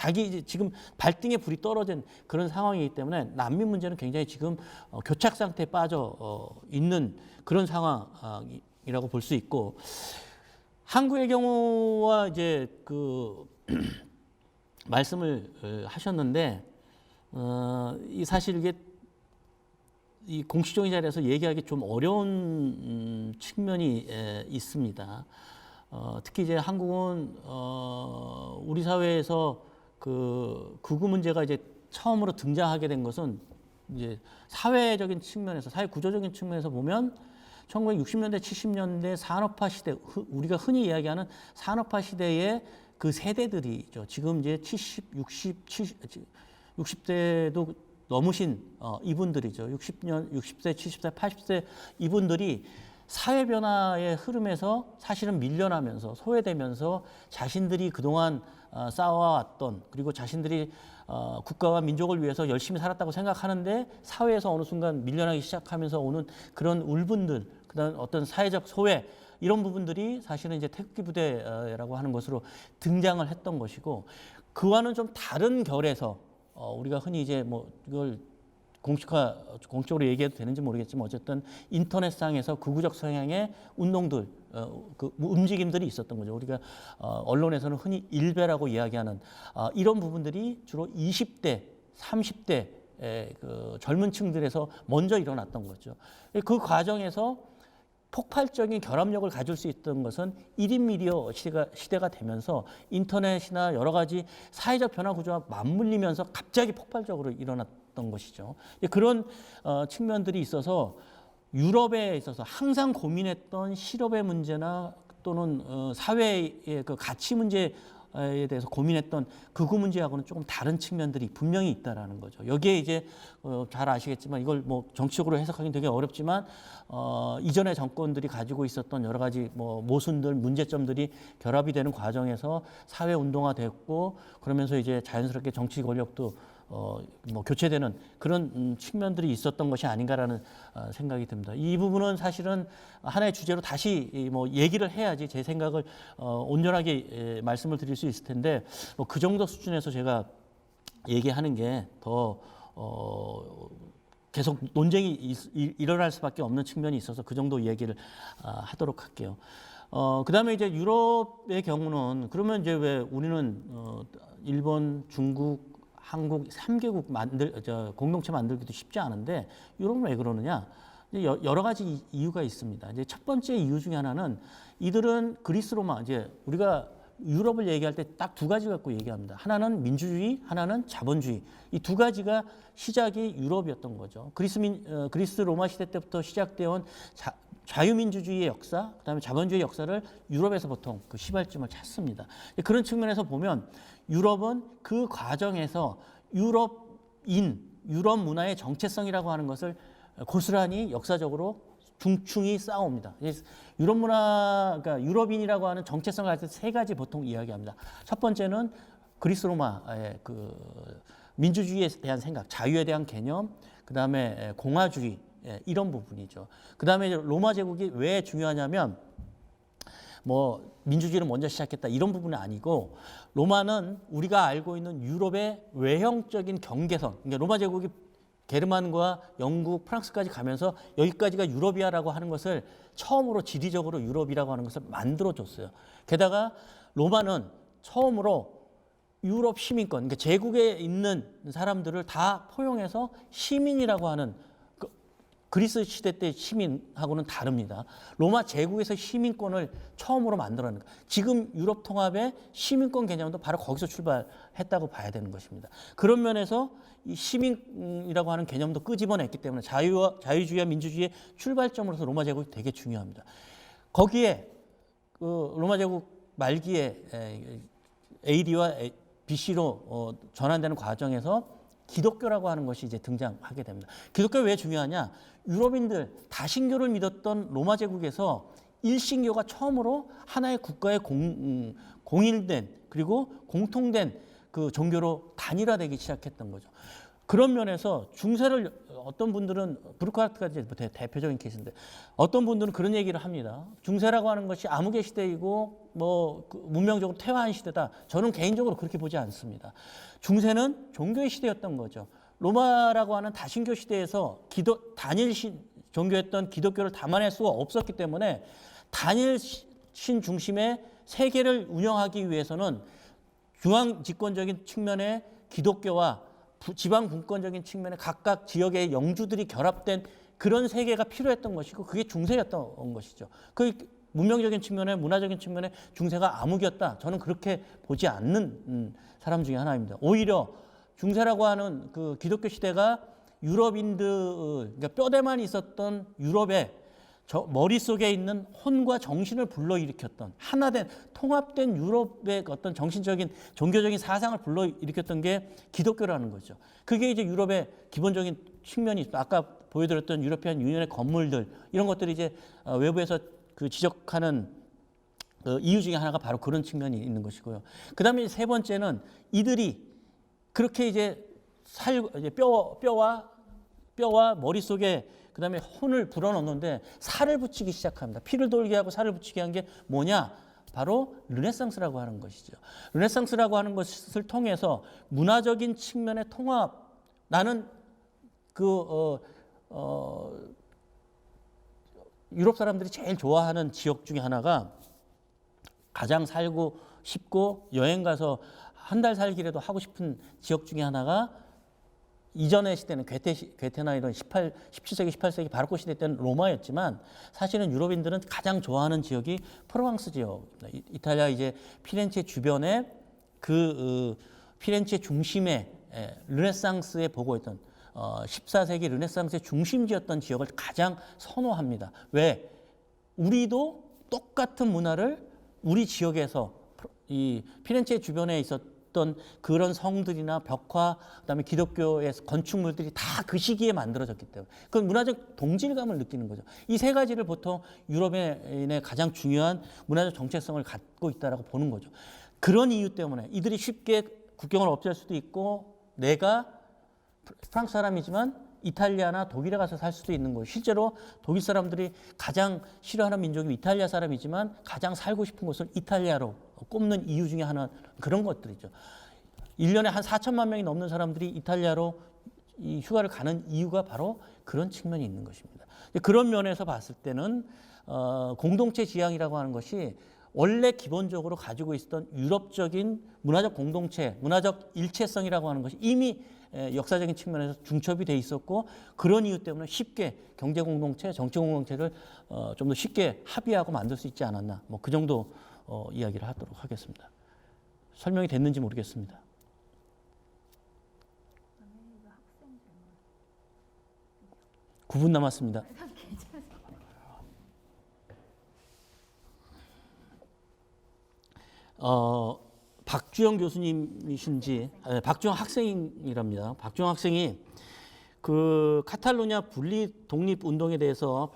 지금 발등에 불이 떨어진 그런 상황이기 때문에 난민 문제는 굉장히 지금 교착 상태에 빠져 있는 그런 상황이라고 볼 수 있고, 한국의 경우와 이제 그 말씀을 하셨는데 사실 이게 이 공식적인 자리에서 얘기하기 좀 어려운 측면이 있습니다. 특히 이제 한국은 우리 사회에서 그 극우 문제가 이제 처음으로 등장하게 된 것은 이제 사회적인 측면에서, 사회 구조적인 측면에서 보면 1960년대, 70년대 산업화 시대, 우리가 흔히 이야기하는 산업화 시대의 그 세대들이죠. 지금 이제 60대도 넘으신 이분들이죠. 60세, 70세, 80세 이분들이 사회 변화의 흐름에서 사실은 밀려나면서 소외되면서 자신들이 그동안 쌓아왔던, 그리고 자신들이 국가와 민족을 위해서 열심히 살았다고 생각하는데 사회에서 어느 순간 밀려나기 시작하면서 오는 그런 울분들, 그다음 어떤 사회적 소외, 이런 부분들이 사실은 이제 태극기 부대라고 하는 것으로 등장을 했던 것이고, 그와는 좀 다른 결에서 우리가 흔히 이제 뭐 이걸 공식적으로 얘기해도 되는지 모르겠지만 어쨌든 인터넷상에서 극우적 성향의 운동들, 그 움직임들이 있었던 거죠. 우리가 언론에서는 흔히 일베라고 이야기하는 이런 부분들이 주로 20대, 30대 그 젊은 층들에서 먼저 일어났던 거죠. 그 과정에서 폭발적인 결합력을 가질 수 있던 것은 1인 미디어 시대가 되면서 인터넷이나 여러 가지 사회적 변화 구조와 맞물리면서 갑자기 폭발적으로 일어났던 것이죠. 그런 측면들이 있어서 유럽에 있어서 항상 고민했던 실업의 문제나 또는 사회의 그 가치 문제에 대해서 고민했던 극우 문제하고는 조금 다른 측면들이 분명히 있다라는 거죠. 여기에 이제 잘 아시겠지만 이걸 뭐 정치적으로 해석하기는 되게 어렵지만 이전의 정권들이 가지고 있었던 여러 가지 뭐 모순들, 문제점들이 결합이 되는 과정에서 사회 운동화됐고, 그러면서 이제 자연스럽게 정치 권력도 뭐 교체되는 그런 측면들이 있었던 것이 아닌가라는 생각이 듭니다. 이 부분은 사실은 하나의 주제로 다시 뭐 얘기를 해야지 제 생각을 온전하게 말씀을 드릴 수 있을 텐데, 뭐 그 정도 수준에서 제가 얘기하는 게 더 계속 논쟁이 일어날 수밖에 없는 측면이 있어서 그 정도 얘기를 하도록 할게요. 그다음에 이제 유럽의 경우는, 그러면 이제 왜 우리는 일본, 중국, 한국 3개국 공동체 만들기도 쉽지 않은데 유럽은 왜 그러느냐? 여러 가지 이유가 있습니다. 이제 첫 번째 이유 중에 하나는 이들은 그리스 로마, 이제 우리가 유럽을 얘기할 때 딱 두 가지 갖고 얘기합니다. 하나는 민주주의, 하나는 자본주의. 이 두 가지가 시작이 유럽이었던 거죠. 그리스 로마 시대 때부터 시작되어 온 자유민주주의의 역사, 그다음에 자본주의 역사를 유럽에서 보통 그 시발점을 찾습니다. 그런 측면에서 보면 유럽은 그 과정에서 유럽 문화의 정체성이라고 하는 것을 고스란히 역사적으로 중충이 쌓아옵니다. 유럽 문화, 그러니까 유럽인이라고 하는 정체성을 가질 때 세 가지 보통 이야기합니다. 첫 번째는 그리스 로마의 그 민주주의에 대한 생각, 자유에 대한 개념, 그다음에 공화주의, 이런 부분이죠. 그다음에 로마 제국이 왜 중요하냐면 뭐 민주주의를 먼저 시작했다 이런 부분은 아니고, 로마는 우리가 알고 있는 유럽의 외형적인 경계선, 그러니까 로마 제국이 게르만과 영국, 프랑스까지 가면서 여기까지가 유럽이야라고 하는 것을 처음으로 지리적으로 유럽이라고 하는 것을 만들어줬어요. 게다가 로마는 처음으로 유럽 시민권, 그러니까 제국에 있는 사람들을 다 포용해서 시민이라고 하는 그리스 시대 때 시민하고는 다릅니다. 로마 제국에서 시민권을 처음으로 만들어낸 거예요. 지금 유럽 통합의 시민권 개념도 바로 거기서 출발했다고 봐야 되는 것입니다. 그런 면에서 이 시민이라고 하는 개념도 끄집어냈기 때문에 자유주의와 민주주의의 출발점으로서 로마 제국이 되게 중요합니다. 거기에 그 로마 제국 말기에 AD와 BC로 전환되는 과정에서 기독교라고 하는 것이 이제 등장하게 됩니다. 기독교가 왜 중요하냐? 유럽인들 다신교를 믿었던 로마 제국에서 일신교가 처음으로 하나의 국가의 공일된 그리고 공통된 그 종교로 단일화되기 시작했던 거죠. 그런 면에서 중세를 어떤 분들은 브루크하트가 이제 대표적인 케이스인데 어떤 분들은 그런 얘기를 합니다. 중세라고 하는 것이 암흑의 시대이고 뭐 문명적으로 퇴화한 시대다. 저는 개인적으로 그렇게 보지 않습니다. 중세는 종교의 시대였던 거죠. 로마라고 하는 다신교 시대에서 단일신 종교였던 기독교를 담아낼 수가 없었기 때문에 단일신 중심의 세계를 운영하기 위해서는 중앙 집권적인 측면의 기독교와 지방 분권적인 측면에 각각 지역의 영주들이 결합된 그런 세계가 필요했던 것이고 그게 중세였던 것이죠. 그 문명적인 측면에 문화적인 측면에 중세가 암흑이었다. 저는 그렇게 보지 않는 사람 중에 하나입니다. 오히려 중세라고 하는 그 기독교 시대가 유럽인들 그러니까 뼈대만 있었던 유럽의 머릿속에 있는 혼과 정신을 불러일으켰던 하나된 통합된 유럽의 어떤 정신적인 종교적인 사상을 불러일으켰던 게 기독교라는 거죠. 그게 이제 유럽의 기본적인 측면이 아까 보여드렸던 유러피안 유니언의 건물들 이런 것들이 이제 외부에서 그 지적하는 이유 중에 하나가 바로 그런 측면이 있는 것이고요. 그다음에 세 번째는 이들이 그렇게 이제 뼈와 머릿속에 그다음에 혼을 불어넣는데 살을 붙이기 시작합니다. 피를 돌게 하고 살을 붙이게 한 게 뭐냐? 바로 르네상스라고 하는 것이죠. 르네상스라고 하는 것을 통해서 문화적인 측면의 통합. 나는 유럽 사람들이 제일 좋아하는 지역 중에 하나가 가장 살고 싶고 여행 가서 한 달 살기라도 하고 싶은 지역 중에 하나가 이전의 시대는 괴테나 이런 17세기, 18세기 바로크 시대 때는 로마였지만 사실은 유럽인들은 가장 좋아하는 지역이 프로방스 지역입니다. 이탈리아 이제 피렌체 주변에 피렌체 중심에 르네상스에 보고 있던 14세기 르네상스의 중심지였던 지역을 가장 선호합니다. 왜? 우리도 똑같은 문화를 우리 지역에서 이 피렌체 주변에 있었던 그런 성들이나 벽화, 그다음에 기독교의 건축물들이 다 그 시기에 만들어졌기 때문에 그 문화적 동질감을 느끼는 거죠. 이 세 가지를 보통 유럽인의 가장 중요한 문화적 정체성을 갖고 있다라고 보는 거죠. 그런 이유 때문에 이들이 쉽게 국경을 없앨 수도 있고 내가 프랑스 사람이지만 이탈리아나 독일에 가서 살 수도 있는 거예요. 실제로 독일 사람들이 가장 싫어하는 민족이 이탈리아 사람이지만 가장 살고 싶은 곳을 이탈리아로 꼽는 이유 중에 하나 그런 것들이죠. 1년에 한 4천만 명이 넘는 사람들이 이탈리아로 이 휴가를 가는 이유가 바로 그런 측면이 있는 것입니다. 그런 면에서 봤을 때는 공동체 지향이라고 하는 것이 원래 기본적으로 가지고 있었던 유럽적인 문화적 공동체, 문화적 일체성이라고 하는 것이 이미 역사적인 측면에서 중첩이 돼 있었고 그런 이유 때문에 쉽게 경제 공동체, 정치 공동체를 좀 더 쉽게 합의하고 만들 수 있지 않았나. 뭐 그 정도 이야기를 하도록 하겠습니다. 설명이 됐는지 모르겠습니다. 9분 남았습니다. 박주영 교수님이신지 박주영 학생이랍니다. 박주영 학생이 그 카탈루냐 분리 독립 운동에 대해서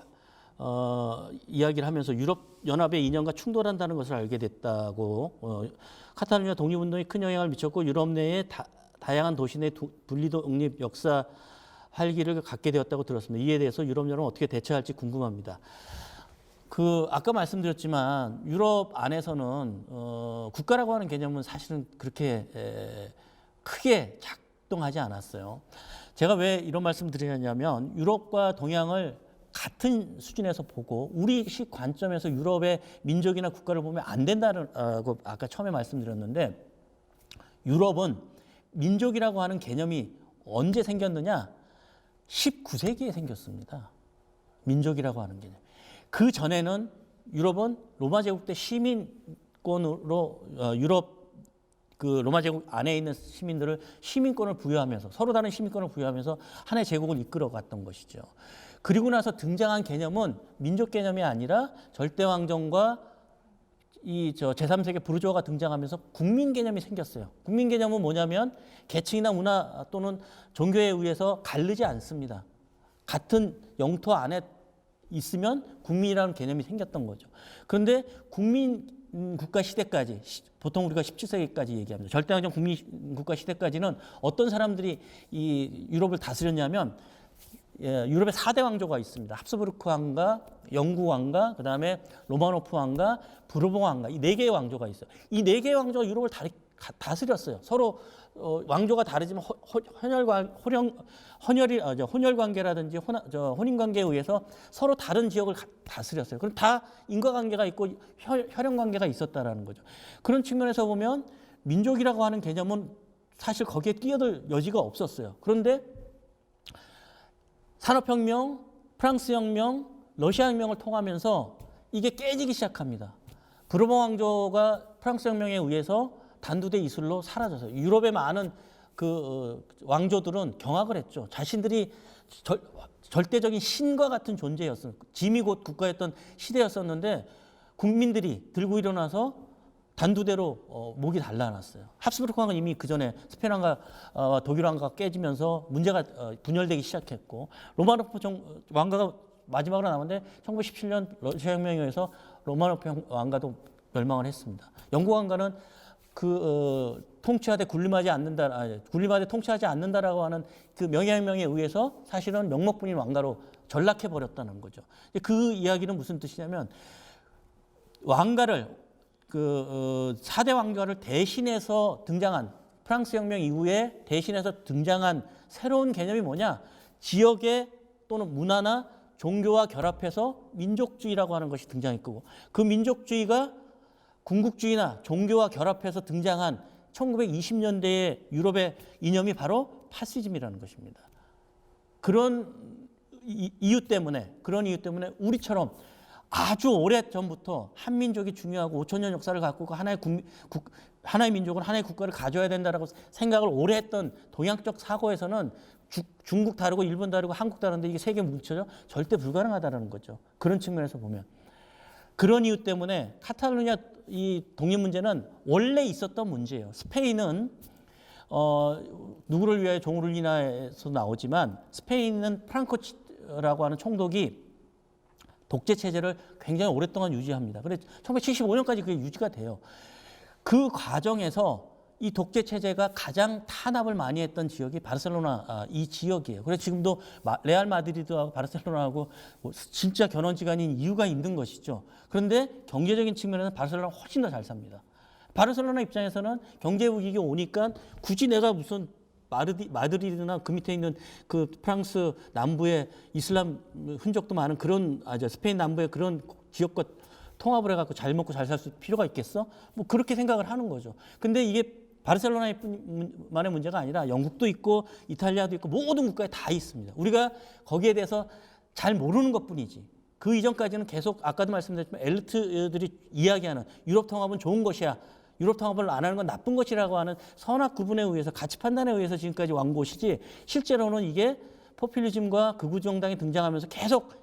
이야기를 하면서 유럽 연합의 이념과 충돌한다는 것을 알게 됐다고 카탈루냐 독립 운동이 큰 영향을 미쳤고 유럽 내의 다양한 도시 내 분리 독립 역사 활기를 갖게 되었다고 들었습니다. 이에 대해서 유럽 연합은 어떻게 대처할지 궁금합니다. 아까 말씀드렸지만 유럽 안에서는 국가라고 하는 개념은 사실은 그렇게 크게 작동하지 않았어요. 제가 왜 이런 말씀 드리냐면 유럽과 동양을 같은 수준에서 보고 우리식 관점에서 유럽의 민족이나 국가를 보면 안 된다고 아까 처음에 말씀드렸는데 유럽은 민족이라고 하는 개념이 언제 생겼느냐? 19세기에 생겼습니다. 민족이라고 하는 개념. 그 전에는 유럽은 로마 제국 때 시민권으로 유럽 그 로마 제국 안에 있는 시민들을 시민권을 부여하면서 서로 다른 시민권을 부여하면서 하나의 제국을 이끌어갔던 것이죠. 그리고 나서 등장한 개념은 민족 개념이 아니라 절대 왕정과 이 제3세계 부르주아가 등장하면서 국민 개념이 생겼어요. 국민 개념은 뭐냐면 계층이나 문화 또는 종교에 의해서 가르지 않습니다. 같은 영토 안에 있으면 국민이라는 개념이 생겼던 거죠. 그런데 국민 국가 시대까지 보통 우리가 17세기까지 얘기합니다. 절대왕정 국민 국가 시대까지는 어떤 사람들이 이 유럽을 다스렸냐면 유럽의 4대 왕조가 있습니다. 합스부르크 왕가, 영국 왕가, 그다음에 로마노프 왕가, 부르봉 왕가 이 4개의 왕조가 있어요. 이 4개의 왕조가 유럽을 다스렸어요. 서로 왕조가 다르지만 혼혈 관계라든지 혼인 관계에 의해서 서로 다른 지역을 다스렸어요. 그럼 다 인과관계가 있고 혈연 관계가 있었다라는 거죠. 그런 측면에서 보면 민족이라고 하는 개념은 사실 거기에 끼어들 여지가 없었어요. 그런데 산업혁명, 프랑스 혁명, 러시아 혁명을 통하면서 이게 깨지기 시작합니다. 부르봉 왕조가 프랑스 혁명에 의해서 단두대 이슬로 사라져서 유럽의 많은 그 왕조들은 경악을 했죠. 자신들이 절대적인 신과 같은 존재였어요. 짐이 곧 국가였던 시대였었는데 국민들이 들고 일어나서 단두대로 목이 달라났어요. 합스부르크 왕은 이미 그 전에 스페인 왕과 독일 왕가가 깨지면서 문제가 분열되기 시작했고 로마노프 왕가가 마지막으로 남았는데 1917년 러시아 혁명에 의해서 로마노프 왕가도 멸망을 했습니다. 영국 왕가는 통치하되 군림하지 않는다, 군림하되 통치하지 않는다라고 하는 그 명예혁명에 의해서 사실은 명목뿐인 왕가로 전락해 버렸다는 거죠. 그 이야기는 무슨 뜻이냐면 왕가를 4대 왕가를 대신해서 등장한 프랑스 혁명 이후에 대신해서 등장한 새로운 개념이 뭐냐? 지역의 또는 문화나 종교와 결합해서 민족주의라고 하는 것이 등장했고 그 민족주의가 군국주의나 종교와 결합해서 등장한 1920년대의 유럽의 이념이 바로 파시즘이라는 것입니다. 그런 이유 때문에 우리처럼 아주 오래 전부터 한민족이 중요하고 5,000년 역사를 갖고 하나의 민족은 하나의 국가를 가져야 된다라고 생각을 오래 했던 동양적 사고에서는 중국 다르고 일본 다르고 한국 다른데 이게 세계 뭉쳐져 절대 불가능하다는 거죠. 그런 측면에서 보면. 그런 이유 때문에 카탈루냐 이 독립 문제는 원래 있었던 문제예요. 스페인은 누구를 위하여 종을 울리나에서 나오지만 스페인은 프랑코라고 하는 총독이 독재 체제를 굉장히 오랫동안 유지합니다. 그래서 1975년까지 그게 유지가 돼요. 그 과정에서 이 독재 체제가 가장 탄압을 많이 했던 지역이 바르셀로나 이 지역이에요. 그래서 지금도 레알 마드리드하고 바르셀로나하고 진짜 견원지간인 이유가 있는 것이죠. 그런데 경제적인 측면에서는 바르셀로나가 훨씬 더 잘 삽니다. 바르셀로나 입장에서는 경제 위기가 오니까 굳이 내가 무슨 마드리드나 그 밑에 있는 그 프랑스 남부의 이슬람 흔적도 많은 그런 스페인 남부의 그런 지역과 통합을 해갖고 잘 먹고 잘 살 필요가 있겠어? 뭐 그렇게 생각을 하는 거죠. 근데 이게 바르셀로나만의 문제가 아니라 영국도 있고 이탈리아도 있고 모든 국가에 다 있습니다. 우리가 거기에 대해서 잘 모르는 것뿐이지. 그 이전까지는 계속 아까도 말씀드렸지만 엘리트들이 이야기하는 유럽 통합은 좋은 것이야. 유럽 통합을 안 하는 건 나쁜 것이라고 하는 선악 구분에 의해서 가치 판단에 의해서 지금까지 완 것이지 실제로는 이게 포퓰리즘과 극우 정당이 등장하면서 계속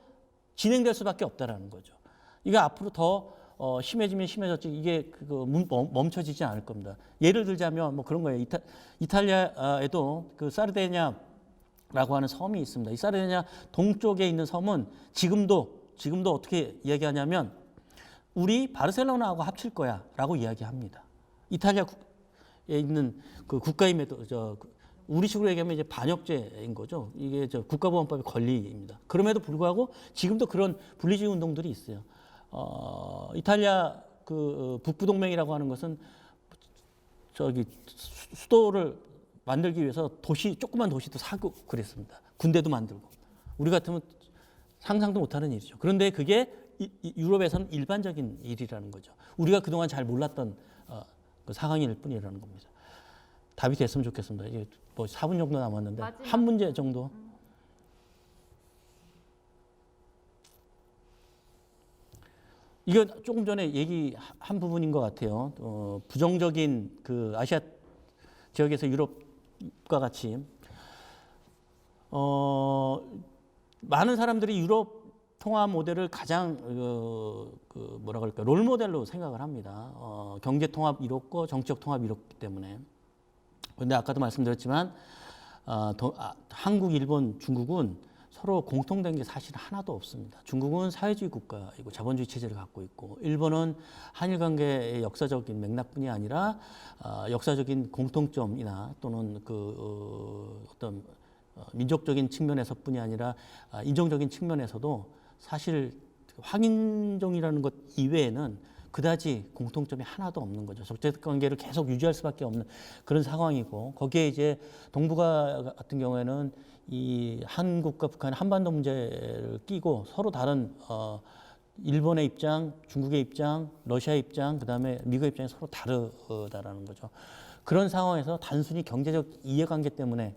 진행될 수밖에 없다라는 거죠. 이게 앞으로 더 심해지면 심해졌지 이게 멈춰지지 않을 겁니다. 예를 들자면 뭐 그런 거예요. 이탈리아에도 그 사르데냐라고 하는 섬이 있습니다. 이 사르데냐 동쪽에 있는 섬은 지금도 어떻게 이야기하냐면 우리 바르셀로나하고 합칠 거야라고 이야기합니다. 이탈리아에 있는 그 국가임에도 우리식으로 얘기하면 이제 반역죄인 거죠. 이게 국가보안법의 권리입니다. 그럼에도 불구하고 지금도 그런 분리주의 운동들이 있어요. 이탈리아 그 북부 동맹이라고 하는 것은 수도를 만들기 위해서 조그만 도시도 사고 그랬습니다. 군대도 만들고. 우리 같으면 상상도 못하는 일이죠. 그런데 그게 유럽에서는 일반적인 일이라는 거죠. 우리가 그동안 잘 몰랐던 그 상황일 뿐이라는 겁니다. 답이 됐으면 좋겠습니다. 이게 뭐 4분 정도 남았는데 마지막. 한 문제 정도. 이건 조금 전에 얘기한 부분인 것 같아요. 부정적인 그 아시아 지역에서 유럽과 같이 많은 사람들이 유럽 통합 모델을 가장 뭐라 그럴까 롤 모델로 생각을 합니다. 경제 통합 이뤘고 정치적 통합 이뤘기 때문에. 그런데 아까도 말씀드렸지만 한국, 일본, 중국은 서로 공통된 게 사실 하나도 없습니다. 중국은 사회주의 국가이고 자본주의 체제를 갖고 있고, 일본은 한일 관계의 역사적인 맥락뿐이 아니라 역사적인 공통점이나 또는 어떤 민족적인 측면에서뿐이 아니라 인종적인 측면에서도 사실 황인종이라는 것 이외에는 그다지 공통점이 하나도 없는 거죠. 적대적 관계를 계속 유지할 수밖에 없는 그런 상황이고, 거기에 이제 동북아 같은 경우에는 이 한국과 북한 한반도 문제를 끼고 서로 다른 일본의 입장, 중국의 입장, 러시아의 입장, 그다음에 미국의 입장이 서로 다르다라는 거죠. 그런 상황에서 단순히 경제적 이해관계 때문에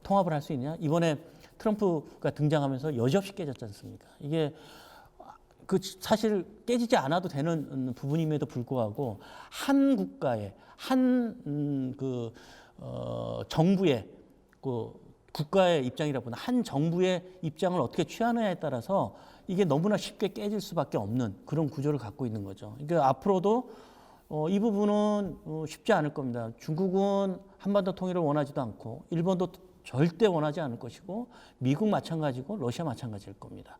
통합을 할 수 있느냐? 이번에 트럼프가 등장하면서 여지없이 깨졌지 않습니까? 이게 사실 깨지지 않아도 되는 부분임에도 불구하고 한 국가의 정부의 국가의 입장이라보다 한 정부의 입장을 어떻게 취하느냐에 따라서 이게 너무나 쉽게 깨질 수밖에 없는 그런 구조를 갖고 있는 거죠. 그러니까 앞으로도 이 부분은 쉽지 않을 겁니다. 중국은 한반도 통일을 원하지도 않고, 일본도 절대 원하지 않을 것이고, 미국 마찬가지고, 러시아 마찬가지일 겁니다.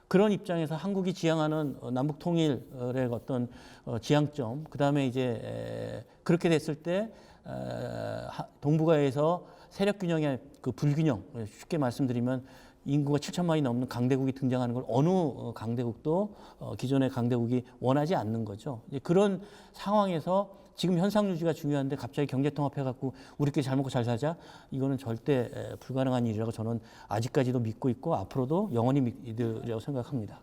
그런 입장에서 한국이 지향하는 남북 통일의 어떤 지향점, 그 다음에 이제 그렇게 됐을 때 동북아에서 세력 균형의 그 불균형, 쉽게 말씀드리면 인구가 7천만이 넘는 강대국이 등장하는 걸 어느 강대국도 기존의 강대국이 원하지 않는 거죠. 이제 그런 상황에서 지금 현상 유지가 중요한데 갑자기 경제 통합해갖고 우리끼리 잘 먹고 잘 살자, 이거는 절대 불가능한 일이라고 저는 아직까지도 믿고 있고 앞으로도 영원히 믿으리라고 생각합니다.